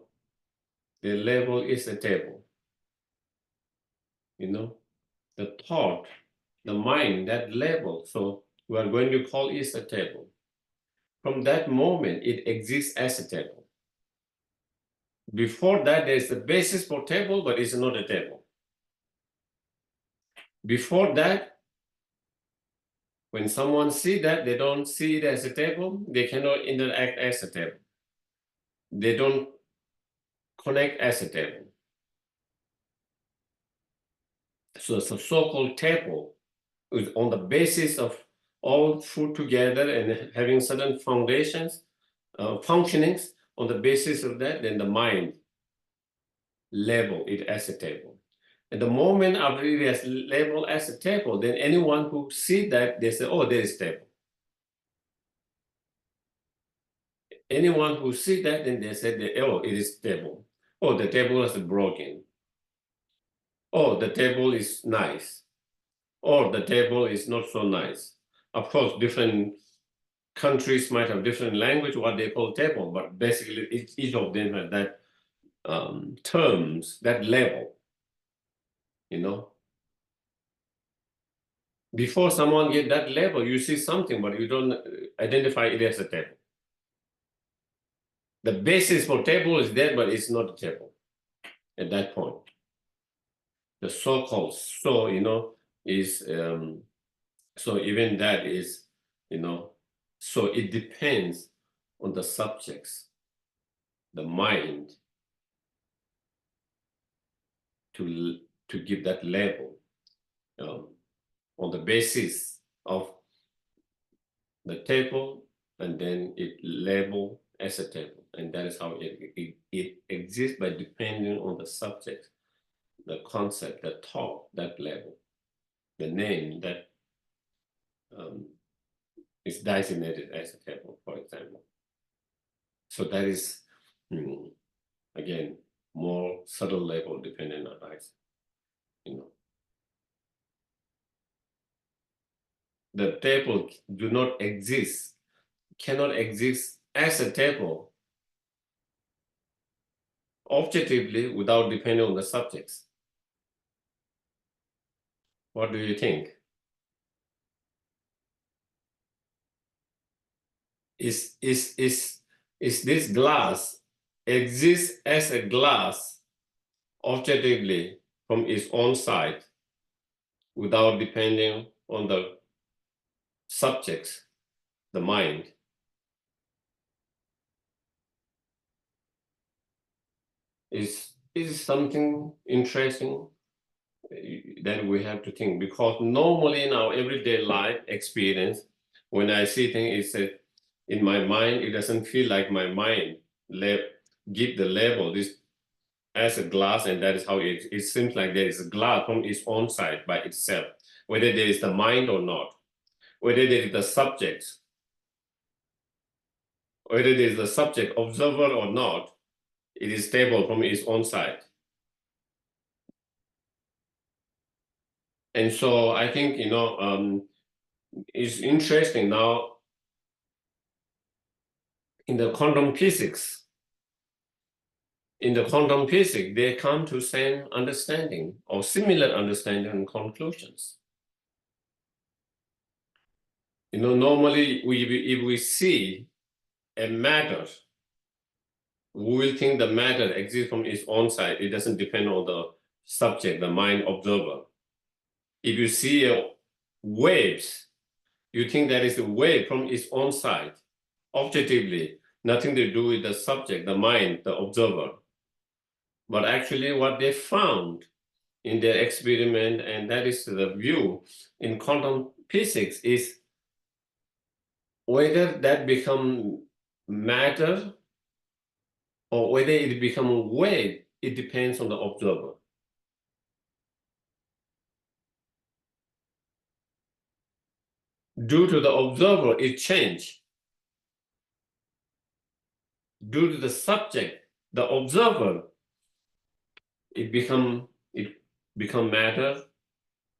level is a table. The thought, the mind, that level, so we are going to call it a table. From that moment, it exists as a table. Before that, there's the basis for table, but it's not a table. Before that, when someone see that, they don't see it as a table, they cannot interact as a table. They don't connect as a table. So it's a so-called table is on the basis of all put together and having certain foundations, functionings. On the basis of that, then the mind label it as a table. And the moment after it is labeled as a table, then anyone who see that, they say, oh, there is table. Anyone who see that, then they say, oh, it is table. Oh, the table is broken. Oh, the table is nice. Or the table is not so nice. Of course, different countries might have different language, what they call table, but basically each of them have that terms, that level, Before someone get that level, you see something, but you don't identify it as a table. The basis for table is there, but it's not a table at that point. The so-called is so even that is, so it depends on the subjects, the mind, to give that label on the basis of the table, and then it labeled as a table. And that is how it exists by depending on the subject, the concept, the thought, that level, the name that is designated as a table, for example. So that is, again, more subtle level dependent arising. The table do not exist, cannot exist as a table objectively without depending on the subjects. What do you think? Is this glass exists as a glass objectively from its own side without depending on the subjects, the mind. Is something interesting that we have to think, because normally in our everyday life experience, when I see things, it's in my mind, it doesn't feel like my mind give the label this as a glass, and that is how it seems like there is a glass from its own side by itself, whether there is the mind or not, whether there is the subject, whether there is the subject observer or not, it is stable from its own side. And so I think, it's interesting now in the quantum physics. In the quantum physics, they come to same understanding or similar understanding and conclusions. Normally, if we see a matter, we will think the matter exists from its own side. It doesn't depend on the subject, the mind observer. If you see waves, you think that is a wave from its own side, objectively, nothing to do with the subject, the mind, the observer. But actually what they found in their experiment, and that is the view in quantum physics, is whether that become matter or whether it become a wave, it depends on the observer. Due to the observer, it change. Due to the subject, the observer, it become matter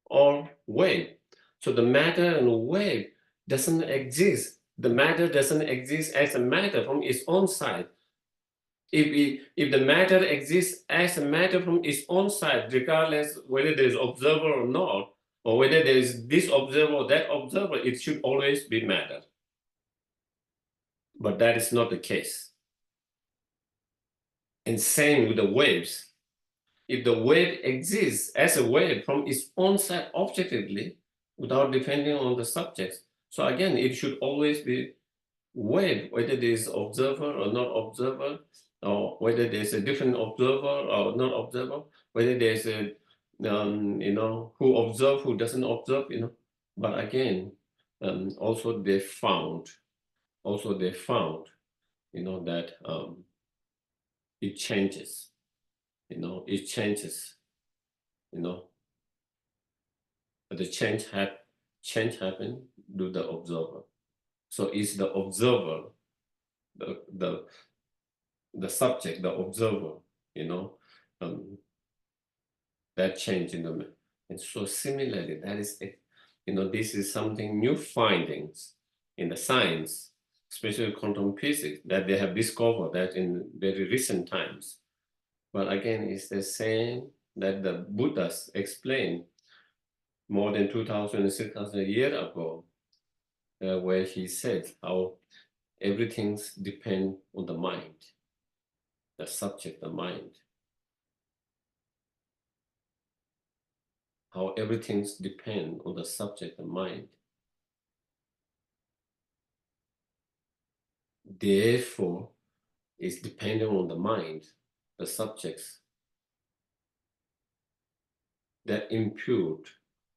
or wave. So the matter and wave doesn't exist. The matter doesn't exist as a matter from its own side. If the matter exists as a matter from its own side, regardless whether there is observer or not, or whether there is this observer or that observer, it should always be matter. But that is not the case. And same with the waves. If the wave exists as a wave from its own side objectively, without depending on the subjects, so again, it should always be wave, whether there is observer or not observer, or whether there's a different observer or not observer, whether there's a, who observe, who doesn't observe, But again, also they found, that it changes, it changes, but the change happen to the observer. So it's the observer, the subject, the observer, that change in the, and so similarly, that is it. This is something new findings in the science, especially quantum physics, that they have discovered that in very recent times. But again, it's the same that the Buddhas explained more than 2,000, 6,000 years ago, where he said how everything depends on the mind, the subject, the mind. How everything depends on the subject, the mind. Therefore, it's dependent on the mind, the subjects, that impute,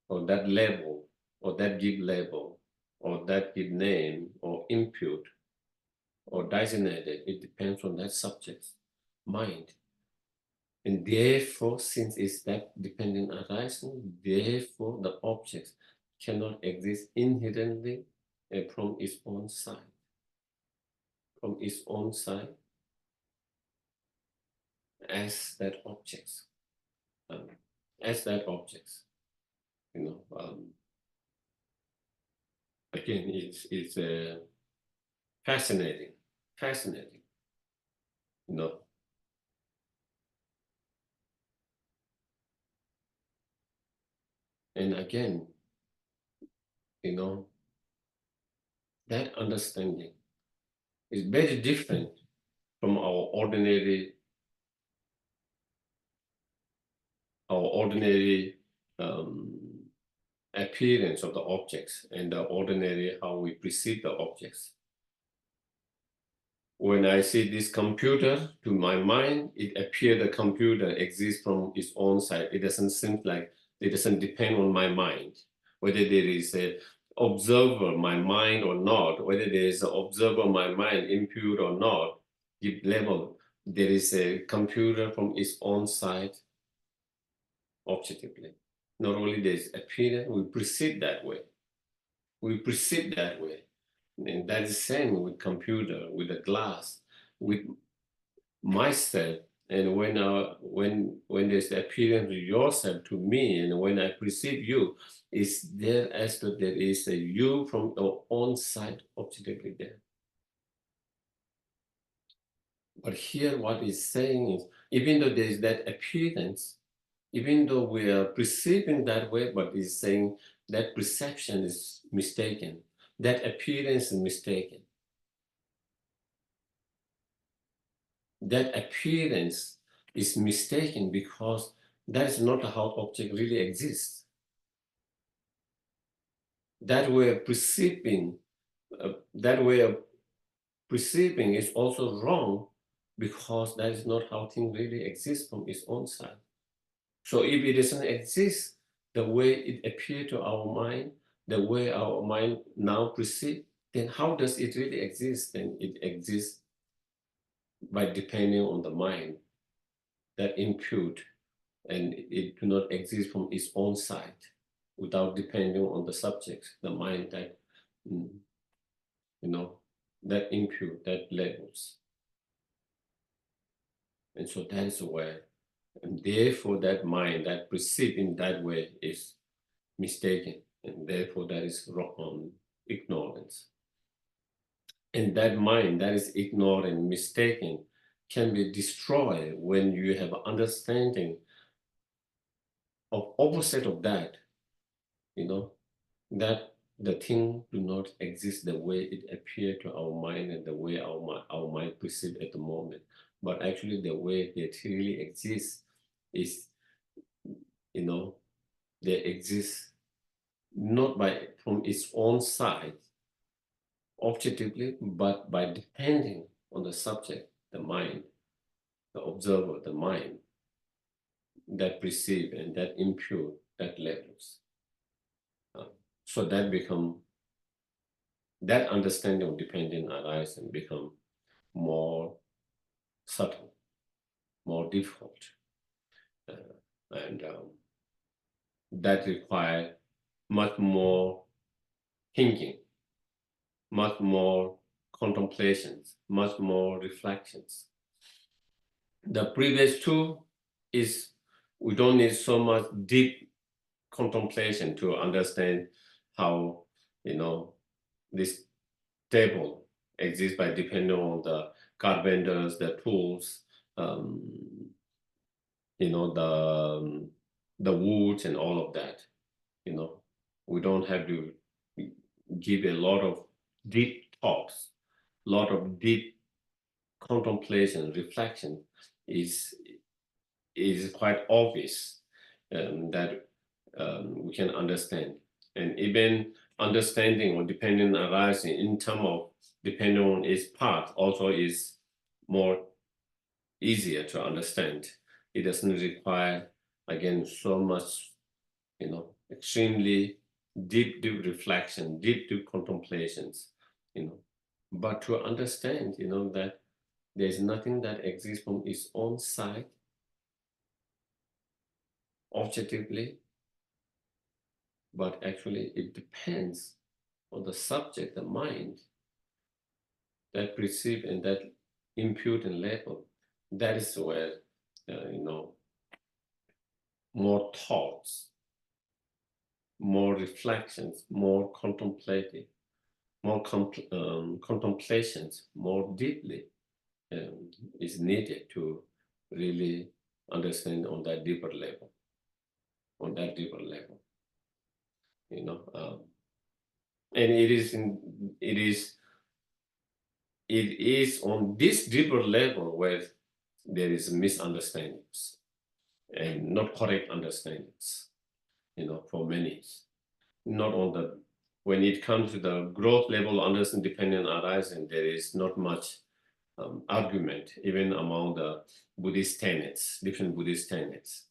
or that label, or that give label, or that give name, or impute, or designated. It depends on that subject's mind. And therefore, since it's that dependent arising, therefore the objects cannot exist inherently from its own side. From its own side as that objects. As that objects. Again, it's fascinating. And again, that understanding is very different from our ordinary our ordinary appearance of the objects and the ordinary how we perceive the objects. When I see this computer, to my mind, it appears the computer exists from its own side. It doesn't seem like, it doesn't depend on my mind, whether there is a observer my mind or not, whether there is an observer my mind impute or not, deep level, there is a computer from its own side objectively. Not only there is appearance, we perceive that way. We perceive that way. And that is the same with computer, with the glass, with myself. And when there's the appearance of yourself to me, and when I perceive you, is there as though there is a you from your own side objectively there. But here what it's saying is, even though there is that appearance, even though we are perceiving that way, but it's saying that perception is mistaken. That appearance is mistaken. That appearance is mistaken because that is not how object really exists. That way of perceiving, is also wrong because that is not how thing really exists from its own side. So if it doesn't exist the way it appears to our mind, the way our mind now perceives, then how does it really exist? Then it exists by depending on the mind that impute, and it do not exist from its own side without depending on the subject, the mind that, that impute, that labels. And so that is where, and therefore that mind that perceived in that way is mistaken, and therefore that is wrong, ignorance. And that mind that is ignorant and mistaken can be destroyed when you have understanding of opposite of that, that the thing do not exist the way it appear to our mind and the way our mind perceive at the moment, but actually the way it really exists is, they exist not from its own side objectively, but by depending on the subject, the mind, the observer, the mind that perceive and that impute, that levels. So that understanding of dependent arise and become more subtle, more difficult, and that require much more thinking, much more contemplations, much more reflections. The previous two is we don't need so much deep contemplation to understand how, this table exists by depending on the carpenters, the tools, the woods and all of that. We don't have to give a lot of deep thoughts, a lot of deep contemplation, reflection is quite obvious that we can understand. And even understanding or dependent arising in terms of depending on its part also is more easier to understand. It doesn't require, again, so much, extremely deep reflection, deep contemplations, but to understand, that there's nothing that exists from its own side objectively, but actually it depends on the subject, the mind, that perceive and that impute and label. That is where, more thoughts, more reflections, more contemplative, more contemplations, more deeply is needed to really understand on that deeper level, and it is on this deeper level where there is misunderstandings, and not correct understandings, for many. Not on the, when it comes to the growth level understanding dependent arising, there is not much argument, even among the Buddhist tenets, different Buddhist tenets,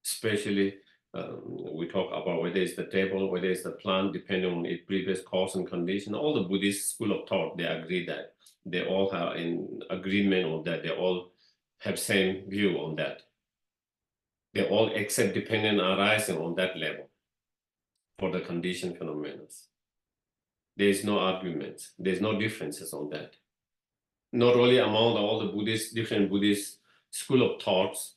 especially we talk about whether it's the table, whether it's the plant, depending on its previous cause and condition. All the Buddhist school of thought, they agree that they all have in agreement on that. They all have same view on that. They all accept dependent arising on that level for the condition phenomena. There is no argument. There's no differences on that. Not only among all the Buddhist, different Buddhist school of thoughts,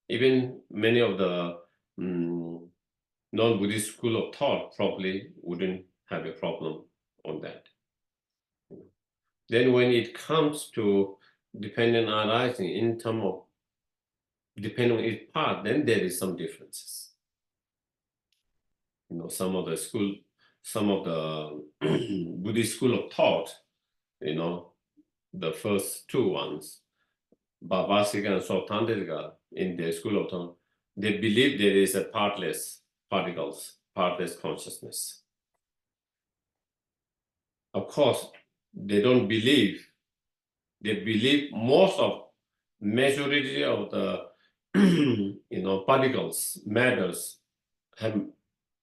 even many of the non-Buddhist school of thought probably wouldn't have a problem on that. Then when it comes to dependent arising in terms of depending on its part, then there is some differences. Some of the Buddhist school of thought, the first two ones, Bhavasika and Sautrantika, in their school of thought, they believe there is a partless particles, partless consciousness. Of course, they don't believe. They believe most of majority of the particles, matters have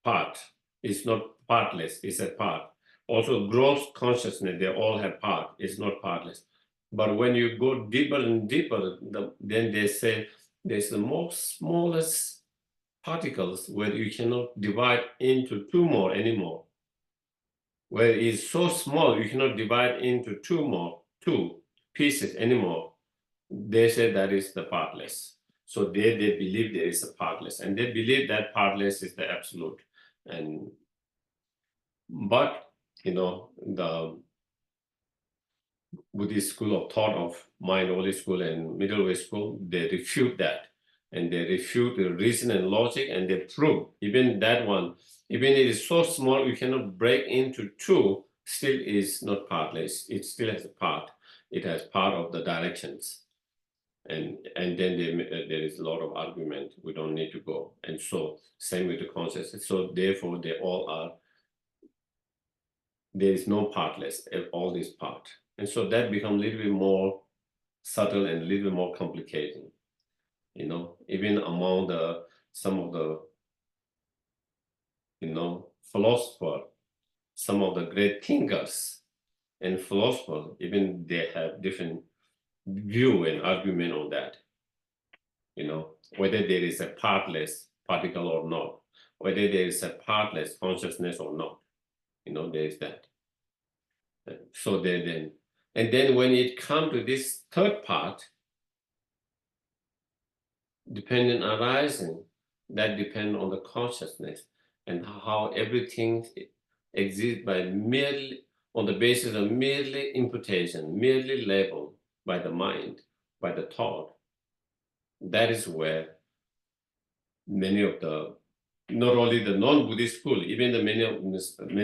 part. It's not partless, it's a part. Also, gross consciousness, they all have part, it's not partless. But when you go deeper and deeper, then they say there's the most smallest particles where you cannot divide into two more anymore. Where it is so small, you cannot divide into two pieces anymore. They say that is the partless. So they believe there is a partless, and they believe that partless is the absolute. But the Buddhist school of thought of mind-only school and middle way school, they refute that, and they refute the reason and logic, and they prove even that one, even it is so small you cannot break into two, still is not partless. It still has a part. It has part of the directions. And then there is a lot of argument. We don't need to go. And so same with the consciousness. So therefore they all are, there is no partless, all this part. And so that becomes a little bit more subtle and a little bit more complicated. Even among some of the philosophers, some of the great thinkers and philosophers, even they have different view and argument on that. Whether there is a partless particle or not, whether there is a partless consciousness or not, there is that. So then when it comes to this third part, dependent arising, that depends on the consciousness and how everything exists by merely on the basis of merely imputation, merely labeled by the mind, by the thought. That is where many of the, not only the non-Buddhist school, even many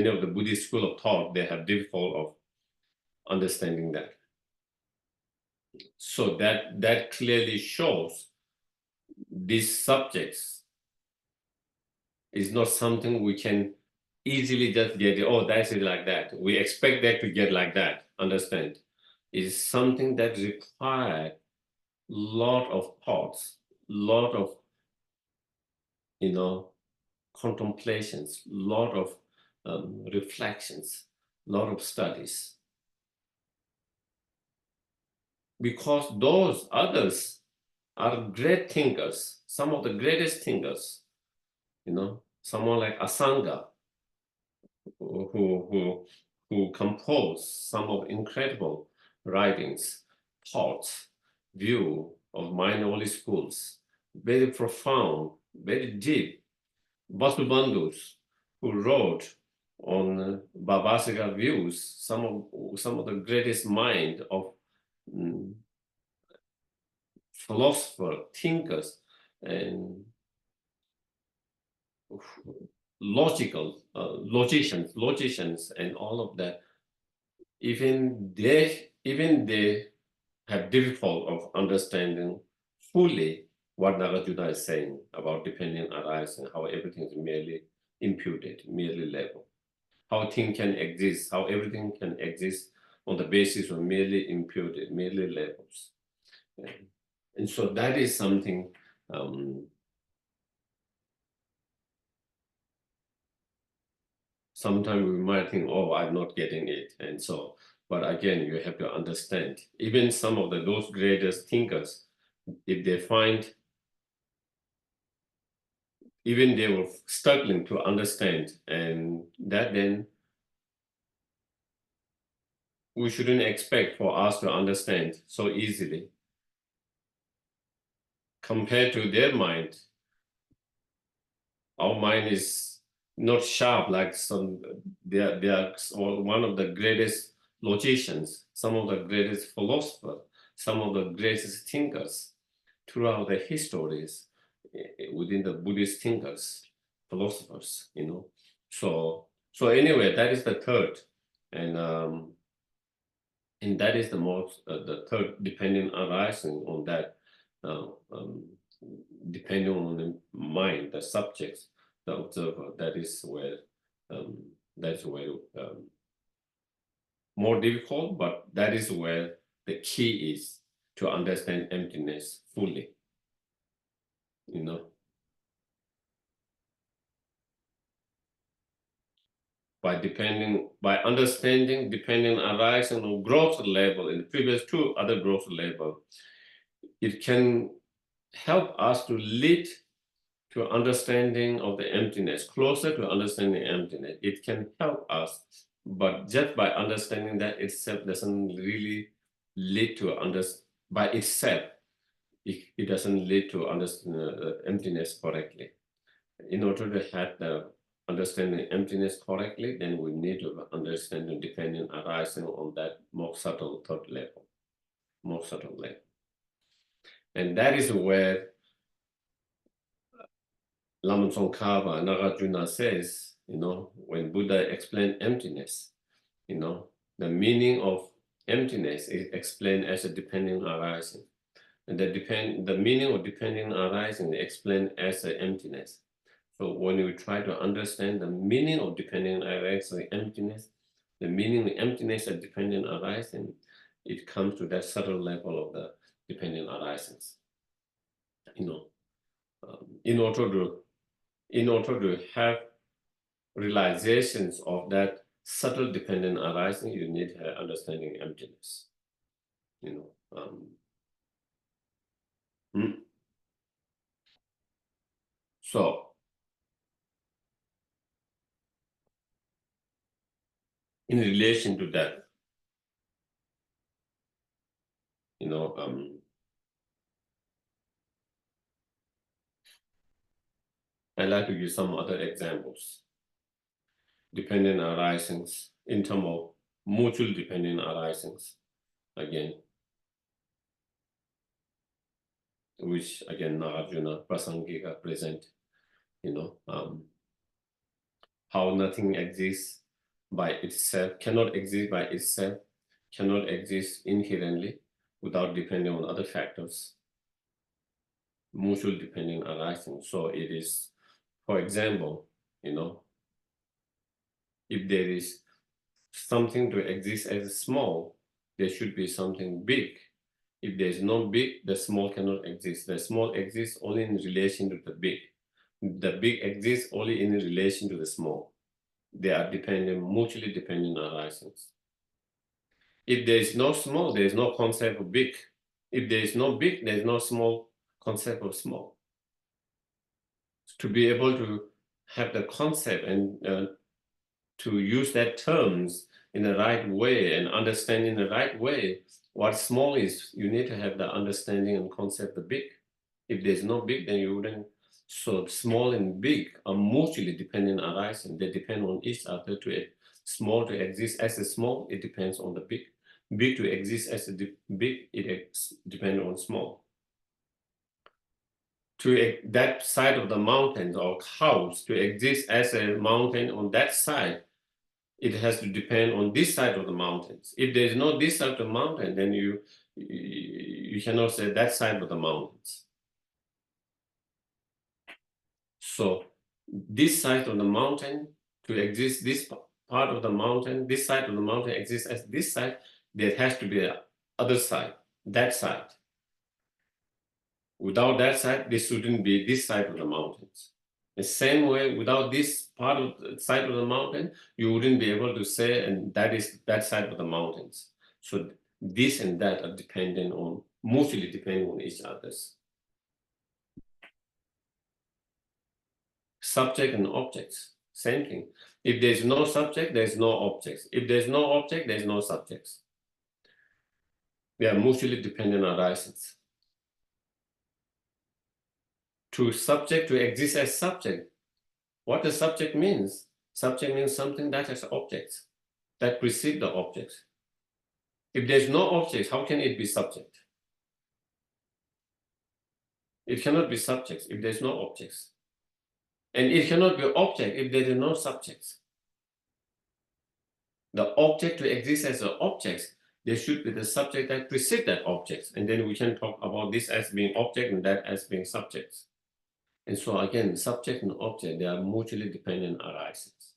of the Buddhist school of thought, they have difficult of understanding that. So that clearly shows these subjects is not something we can easily just get, oh, that's it like that. We expect that to get like that, understand? It's something that requires a lot of thoughts, lot of, contemplations, lot of reflections, lot of studies. Because those others are great thinkers, some of the greatest thinkers, someone like Asanga, who composed some of incredible writings, thoughts, view of mind-only schools, very profound, very deep. Vasubandhus, who wrote on Bhavasika views, some of the greatest mind of philosophers, thinkers, and logicians, and all of that. Even they have difficult of understanding fully what Nagarjuna is saying about dependent arising, how everything is merely imputed, merely level, how things can exist, how everything can exist on the basis of merely imputed, merely levels. And so that is something sometimes we might think, oh, I'm not getting it. And so, but again, you have to understand, even some of those greatest thinkers, if they find, even they were struggling to understand, and that then we shouldn't expect for us to understand so easily. Compared to their mind, our mind is not sharp like some, they are one of the greatest logicians, some of the greatest philosophers, some of the greatest thinkers throughout the histories within the Buddhist thinkers, philosophers, you know. So anyway, that is the third, and that is the most the third depending arising on that, depending on the mind, the subjects, the observer. That is where more difficult, but that is where the key is to understand emptiness fully. You know, by understanding depending arising on growth level in the previous two other growth level, it can help us to lead to understanding of the emptiness, closer to understanding emptiness. It can help us, but just by understanding that itself doesn't really lead to by itself, it doesn't lead to understand emptiness correctly. In order to have the understanding emptiness correctly, then we need to understand the dependent arising on that more subtle third level, more subtle level. And that is where Lama Tsongkhapa Nagarjuna says, you know, when Buddha explained emptiness, you know, the meaning of emptiness is explained as a dependent arising. And the meaning of dependent arising is explained as an emptiness. So when we try to understand the meaning of dependent arising, emptiness, the meaning of emptiness and dependent arising, it comes to that subtle level of the dependent arisings. You know, in order to have realizations of that subtle dependent arising, you need understanding emptiness. You know, so in relation to that, you know, I'd like to give some other examples. Dependent arisings in terms of mutual dependent arisings, again, which again Nagarjuna Prasangika present, you know, how nothing exists by itself, cannot exist by itself, cannot exist inherently without depending on other factors. Mutual dependent arising. So it is, for example, you know, if there is something to exist as small, there should be something big. If there is no big, the small cannot exist. The small exists only in relation to the big. The big exists only in relation to the small. They are dependent, mutually dependent arisings. If there is no small, there is no concept of big. If there is no big, there is no small concept of small. To be able to have the concept and to use that terms in the right way and understand in the right way what small is, you need to have the understanding and concept of big. If there's no big, then you wouldn't. So small and big are mutually dependent arising. They depend on each other. Small to exist as a small, it depends on the big. Big to exist as a big, it depends on small. To that side of the mountain or house to exist as a mountain on that side, it has to depend on this side of the mountains. If there is no this side of the mountain, then you cannot say that side of the mountains. So this side of the mountain to exist, this part of the mountain, this side of the mountain exists as this side, there has to be a other side, that side. Without that side, there shouldn't be this side of the mountains. The same way, without this part of the side of the mountain, you wouldn't be able to say, and that is that side of the mountains. So this and that are dependent on, mutually dependent on each other's. Subject and objects, same thing. If there's no subject, there's no objects. If there's no object, there's no subjects. They are mutually dependent arisings. To subject to exist as subject, what the subject means? Subject means something that has objects, that precede the objects. If there's no objects, how can it be subject? It cannot be subjects if there's no objects. And it cannot be object if there are no subjects. The object to exist as an object, there should be the subject that precedes that object. And then we can talk about this as being object and that as being subjects. And so again, subject and object, they are mutually dependent arisings.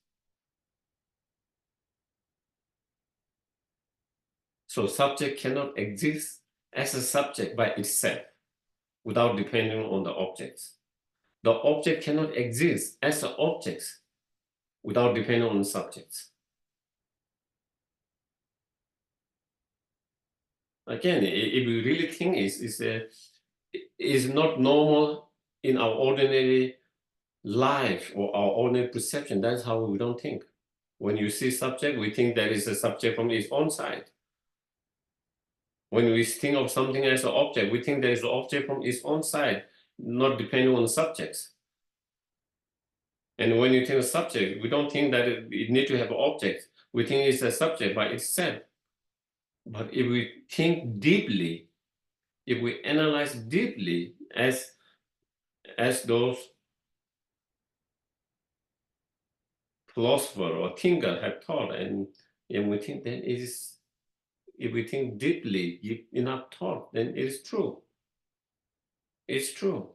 So subject cannot exist as a subject by itself without depending on the objects. The object cannot exist as an object without depending on the subjects. Again, if we really think is not normal in our ordinary life or our ordinary perception, that's how we don't think. When you see subject, we think that is a subject from its own side. When we think of something as an object, we think there is an object from its own side, not depending on the subjects. And when you think of subject, we don't think that it needs to have an object. We think it's a subject by itself. But if we think deeply, if we analyze deeply, as those philosophers or thinkers have taught, and we think that it is, if we think deeply enough thought, then it is true. It's true.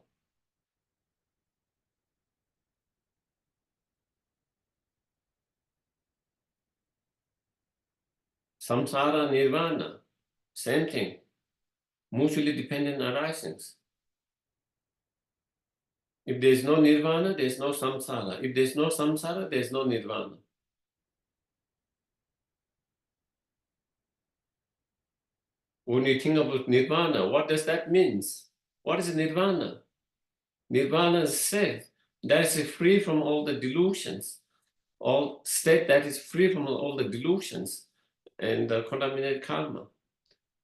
Samsara, nirvana, same thing. Mutually dependent arisings. If there's no nirvana, there's no samsara. If there's no samsara, there's no nirvana. When you think about nirvana, what does that mean? What is nirvana? Nirvana is state that is free from all the delusions, all state that is free from all the delusions and the contaminated karma.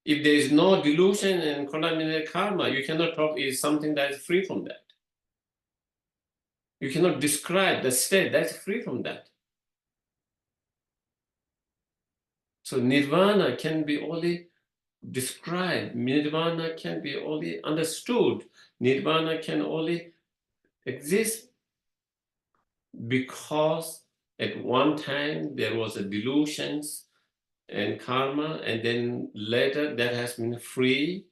If there is no delusion and contaminated karma, you cannot talk is something that is free from that. You cannot describe the state that's free from that. So nirvana can be only described, nirvana can be only understood, nirvana can only exist because at one time there was a delusions and karma, and then later that has been free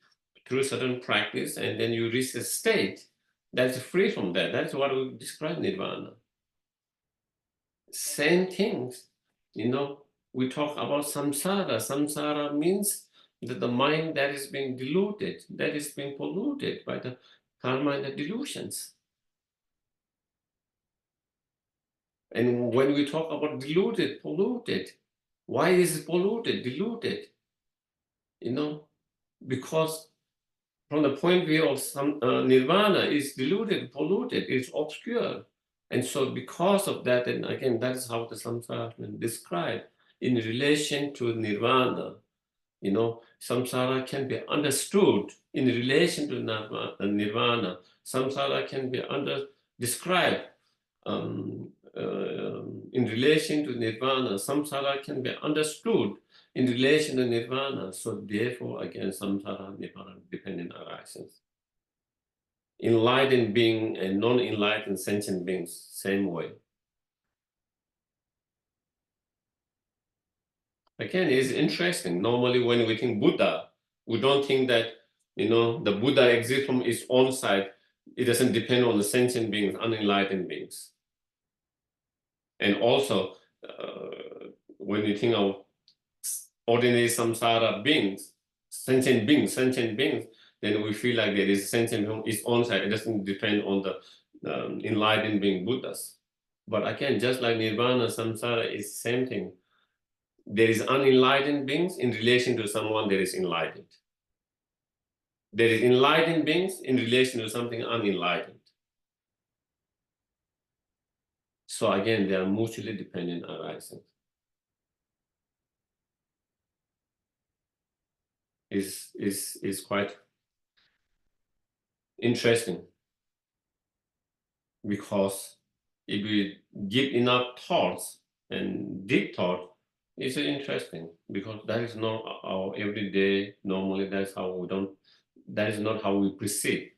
through certain practice, and then you reach a state that's free from that. That's what we describe nirvana. Same things, we talk about samsara. Samsara means that the mind that is being diluted, that is being polluted by the karma and the delusions. And when we talk about diluted, polluted, why is it polluted, diluted? Because from the point of view of nirvana, is diluted, polluted, it's obscure. And so because of that, and again, that is how the samsara has been described in relation to nirvana. Samsara can be understood in relation to nirvana. Samsara can be described in relation to nirvana. Samsara can be understood in relation to nirvana. So therefore, again, samsara, nirvana, dependent arisings. Enlightened being and non-enlightened sentient beings, same way. Again, it's interesting. Normally when we think Buddha, We don't think that, the Buddha exists from its own side. It doesn't depend on the sentient beings, unenlightened beings. And also, when you think of ordinary samsara beings, sentient beings, then we feel like there is sentient from its own side. It doesn't depend on the enlightened being Buddhas. But again, just like nirvana, samsara is the same thing. There is unenlightened beings in relation to someone that is enlightened. There is enlightened beings in relation to something unenlightened. So again, they are mutually dependent arisings. Is quite interesting, because if we give enough thoughts and deep thought, it's interesting, because that is not our everyday. Normally, that is not how we perceive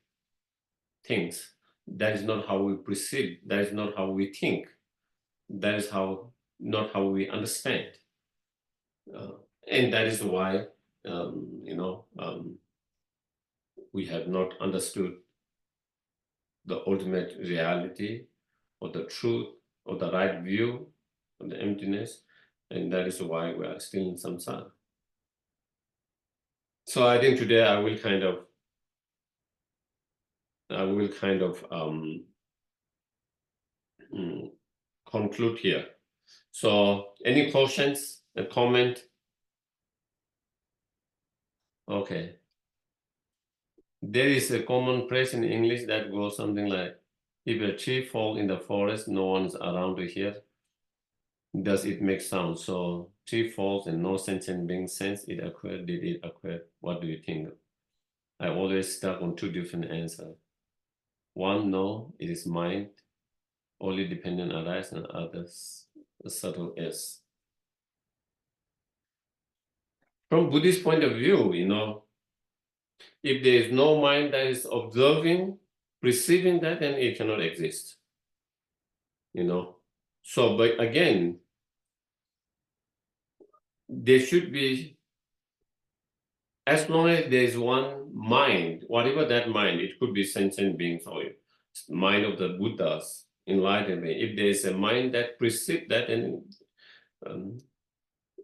things. That is not how we perceive. That is not how we think. That is not how we understand. And that is why, we have not understood the ultimate reality or the truth or the right view of the emptiness. And that is why we are still in samsara. So I think today I will kind of conclude here. So any questions, a comment? Okay. There is a common phrase in English that goes something like, if a tree falls in the forest, no one's around to hear. Does it make sound? So tree falls and no sentient being sense it occurred. Did it occur? What do you think? I always stuck on two different answers. One, no, it is mind, only dependent arise, and others subtle is. From Buddhist point of view, if there is no mind that is observing, perceiving that, then it cannot exist. So, but again, there should be, as long as there is one mind, whatever that mind, it could be sentient beings or mind of the Buddhas, enlightenment. If there is a mind that perceives that, then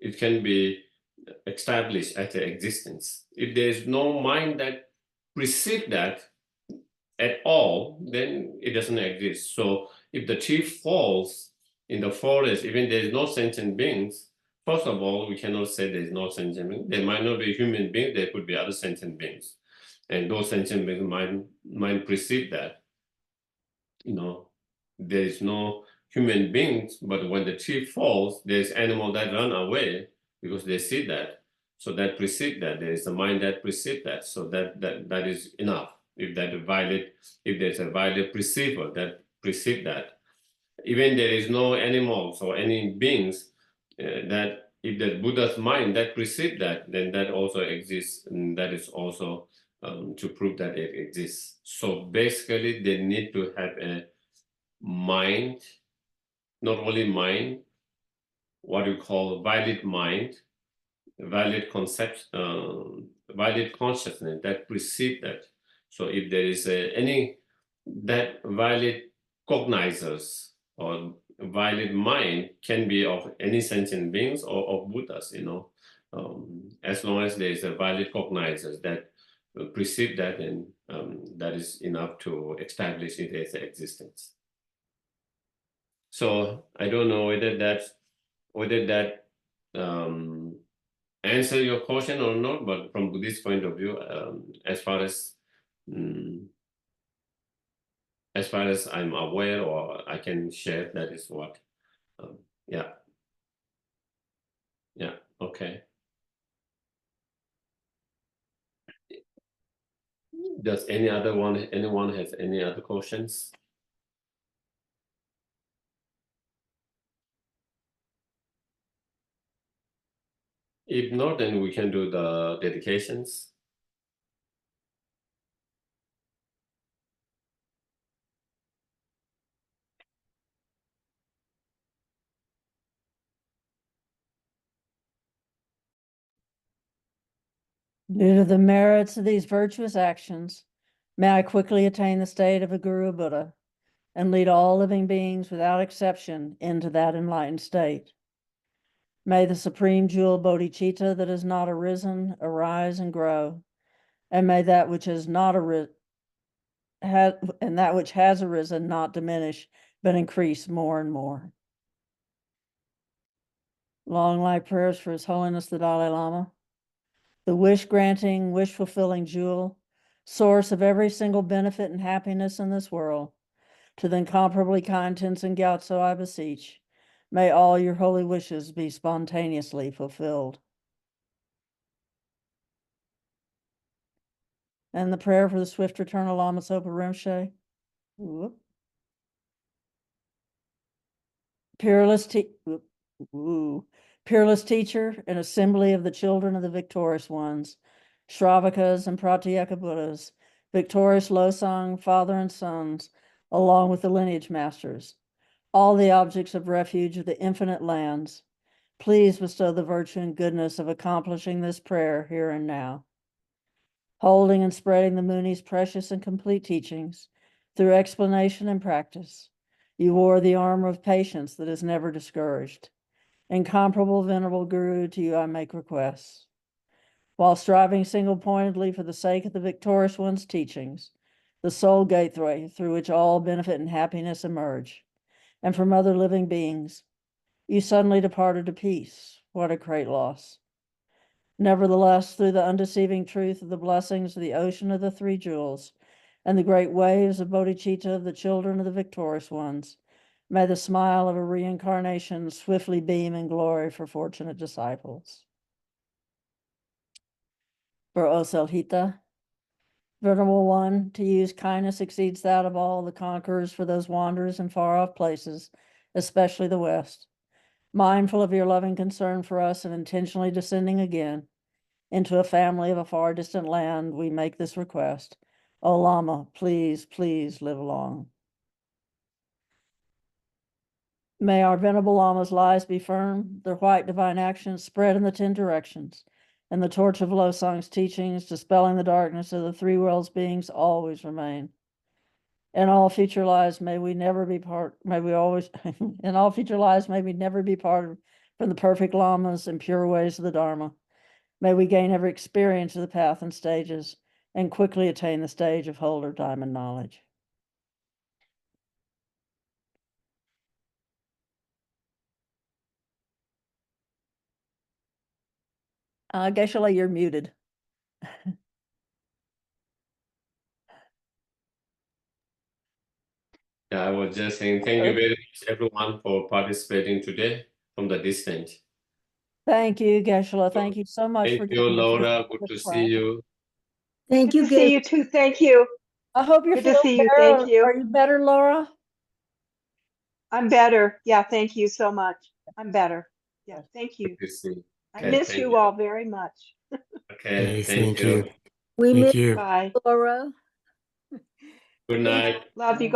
it can be established as an existence. If there is no mind that perceives that at all, then it doesn't exist. So if the tree falls in the forest, even there is no sentient beings, first of all, we cannot say there is no sentient being. There might not be human beings, there could be other sentient beings. And those sentient beings might perceive that. There is no human beings, but when the tree falls, there's animal that run away because they see that. So that perceive that. There is a mind that perceive that. So that is enough. If there's a violet perceiver that perceive that. Even there is no animals or any beings that if the Buddha's mind that perceive that, then that also exists, and that is also to prove that it exists. So basically, they need to have a mind, not only mind, what we call valid mind, valid concept, valid consciousness that perceive that. So if there is any that valid cognizers or valid mind can be of any sentient beings or of Buddhas, as long as there is a valid cognizer that perceive that, and that is enough to establish it as existence. So I don't know whether that answer your question or not, but from Buddhist point of view, as far as I'm aware or I can share, that is what. Yeah. Okay. Does anyone has any other questions? If not, then we can do the dedications. Due to the merits of these virtuous actions, may I quickly attain the state of a Guru Buddha and lead all living beings without exception into that enlightened state. May the supreme jewel bodhicitta that has not arisen arise and grow, and may that which has not arisen and that which has arisen not diminish, but increase more and more. Long life prayers for His Holiness the Dalai Lama, the wish-granting, wish-fulfilling jewel, source of every single benefit and happiness in this world. To the incomparably kind Tenzin Gyatso I beseech, may all your holy wishes be spontaneously fulfilled. And the prayer for the swift return of Lama Zopa Rinpoche. Whoop. Peerless teacher and assembly of the children of the victorious ones, Shravakas and Pratyeka Buddhas, victorious Losang, father and sons, along with the lineage masters, all the objects of refuge of the infinite lands, please bestow the virtue and goodness of accomplishing this prayer here and now. Holding and spreading the Muni's precious and complete teachings through explanation and practice, you wore the armor of patience that is never discouraged. Incomparable venerable Guru, to you I make requests. While striving single-pointedly for the sake of the victorious one's teachings, the sole gateway through which all benefit and happiness emerge, and from other living beings, you suddenly departed to peace. What a great loss. Nevertheless, through the undeceiving truth of the blessings of the ocean of the three jewels and the great waves of bodhicitta of the children of the victorious ones, may the smile of a reincarnation swiftly beam in glory for fortunate disciples. For Oselhita, Venerable One, to use kindness exceeds that of all the conquerors for those wanderers in far-off places, especially the West. Mindful of your loving concern for us and intentionally descending again into a family of a far distant land, we make this request. O Lama, please, please live long. May our venerable Lama's lives be firm, their white divine actions spread in the 10 directions, and the torch of Losang's teachings, dispelling the darkness of the three worlds beings, always remain. In all future lives, may we never be part, may we always, in all future lives, may we never be parted from the perfect Lamas and pure ways of the Dharma. May we gain every experience of the path and stages and quickly attain the stage of holder diamond knowledge. Geshe-la, you're muted. Yeah, I was just saying thank you very much, everyone, for participating today from the distance. Thank you, Geshe-la. Thank you so much for Thank you, doing this Laura. Good with to see Frank. you. Thank Good you, to see you too. Thank you. I hope you're Good to feeling see you. better. Thank you. Are you better, Laura? I'm better. Yeah, thank you so much. I'm better. Yeah, thank you. Good to see you. I Okay, miss thank you you. all very much. Okay, Hey, thank you. We Thank miss you. Bye. Laura. Good night. Love you guys.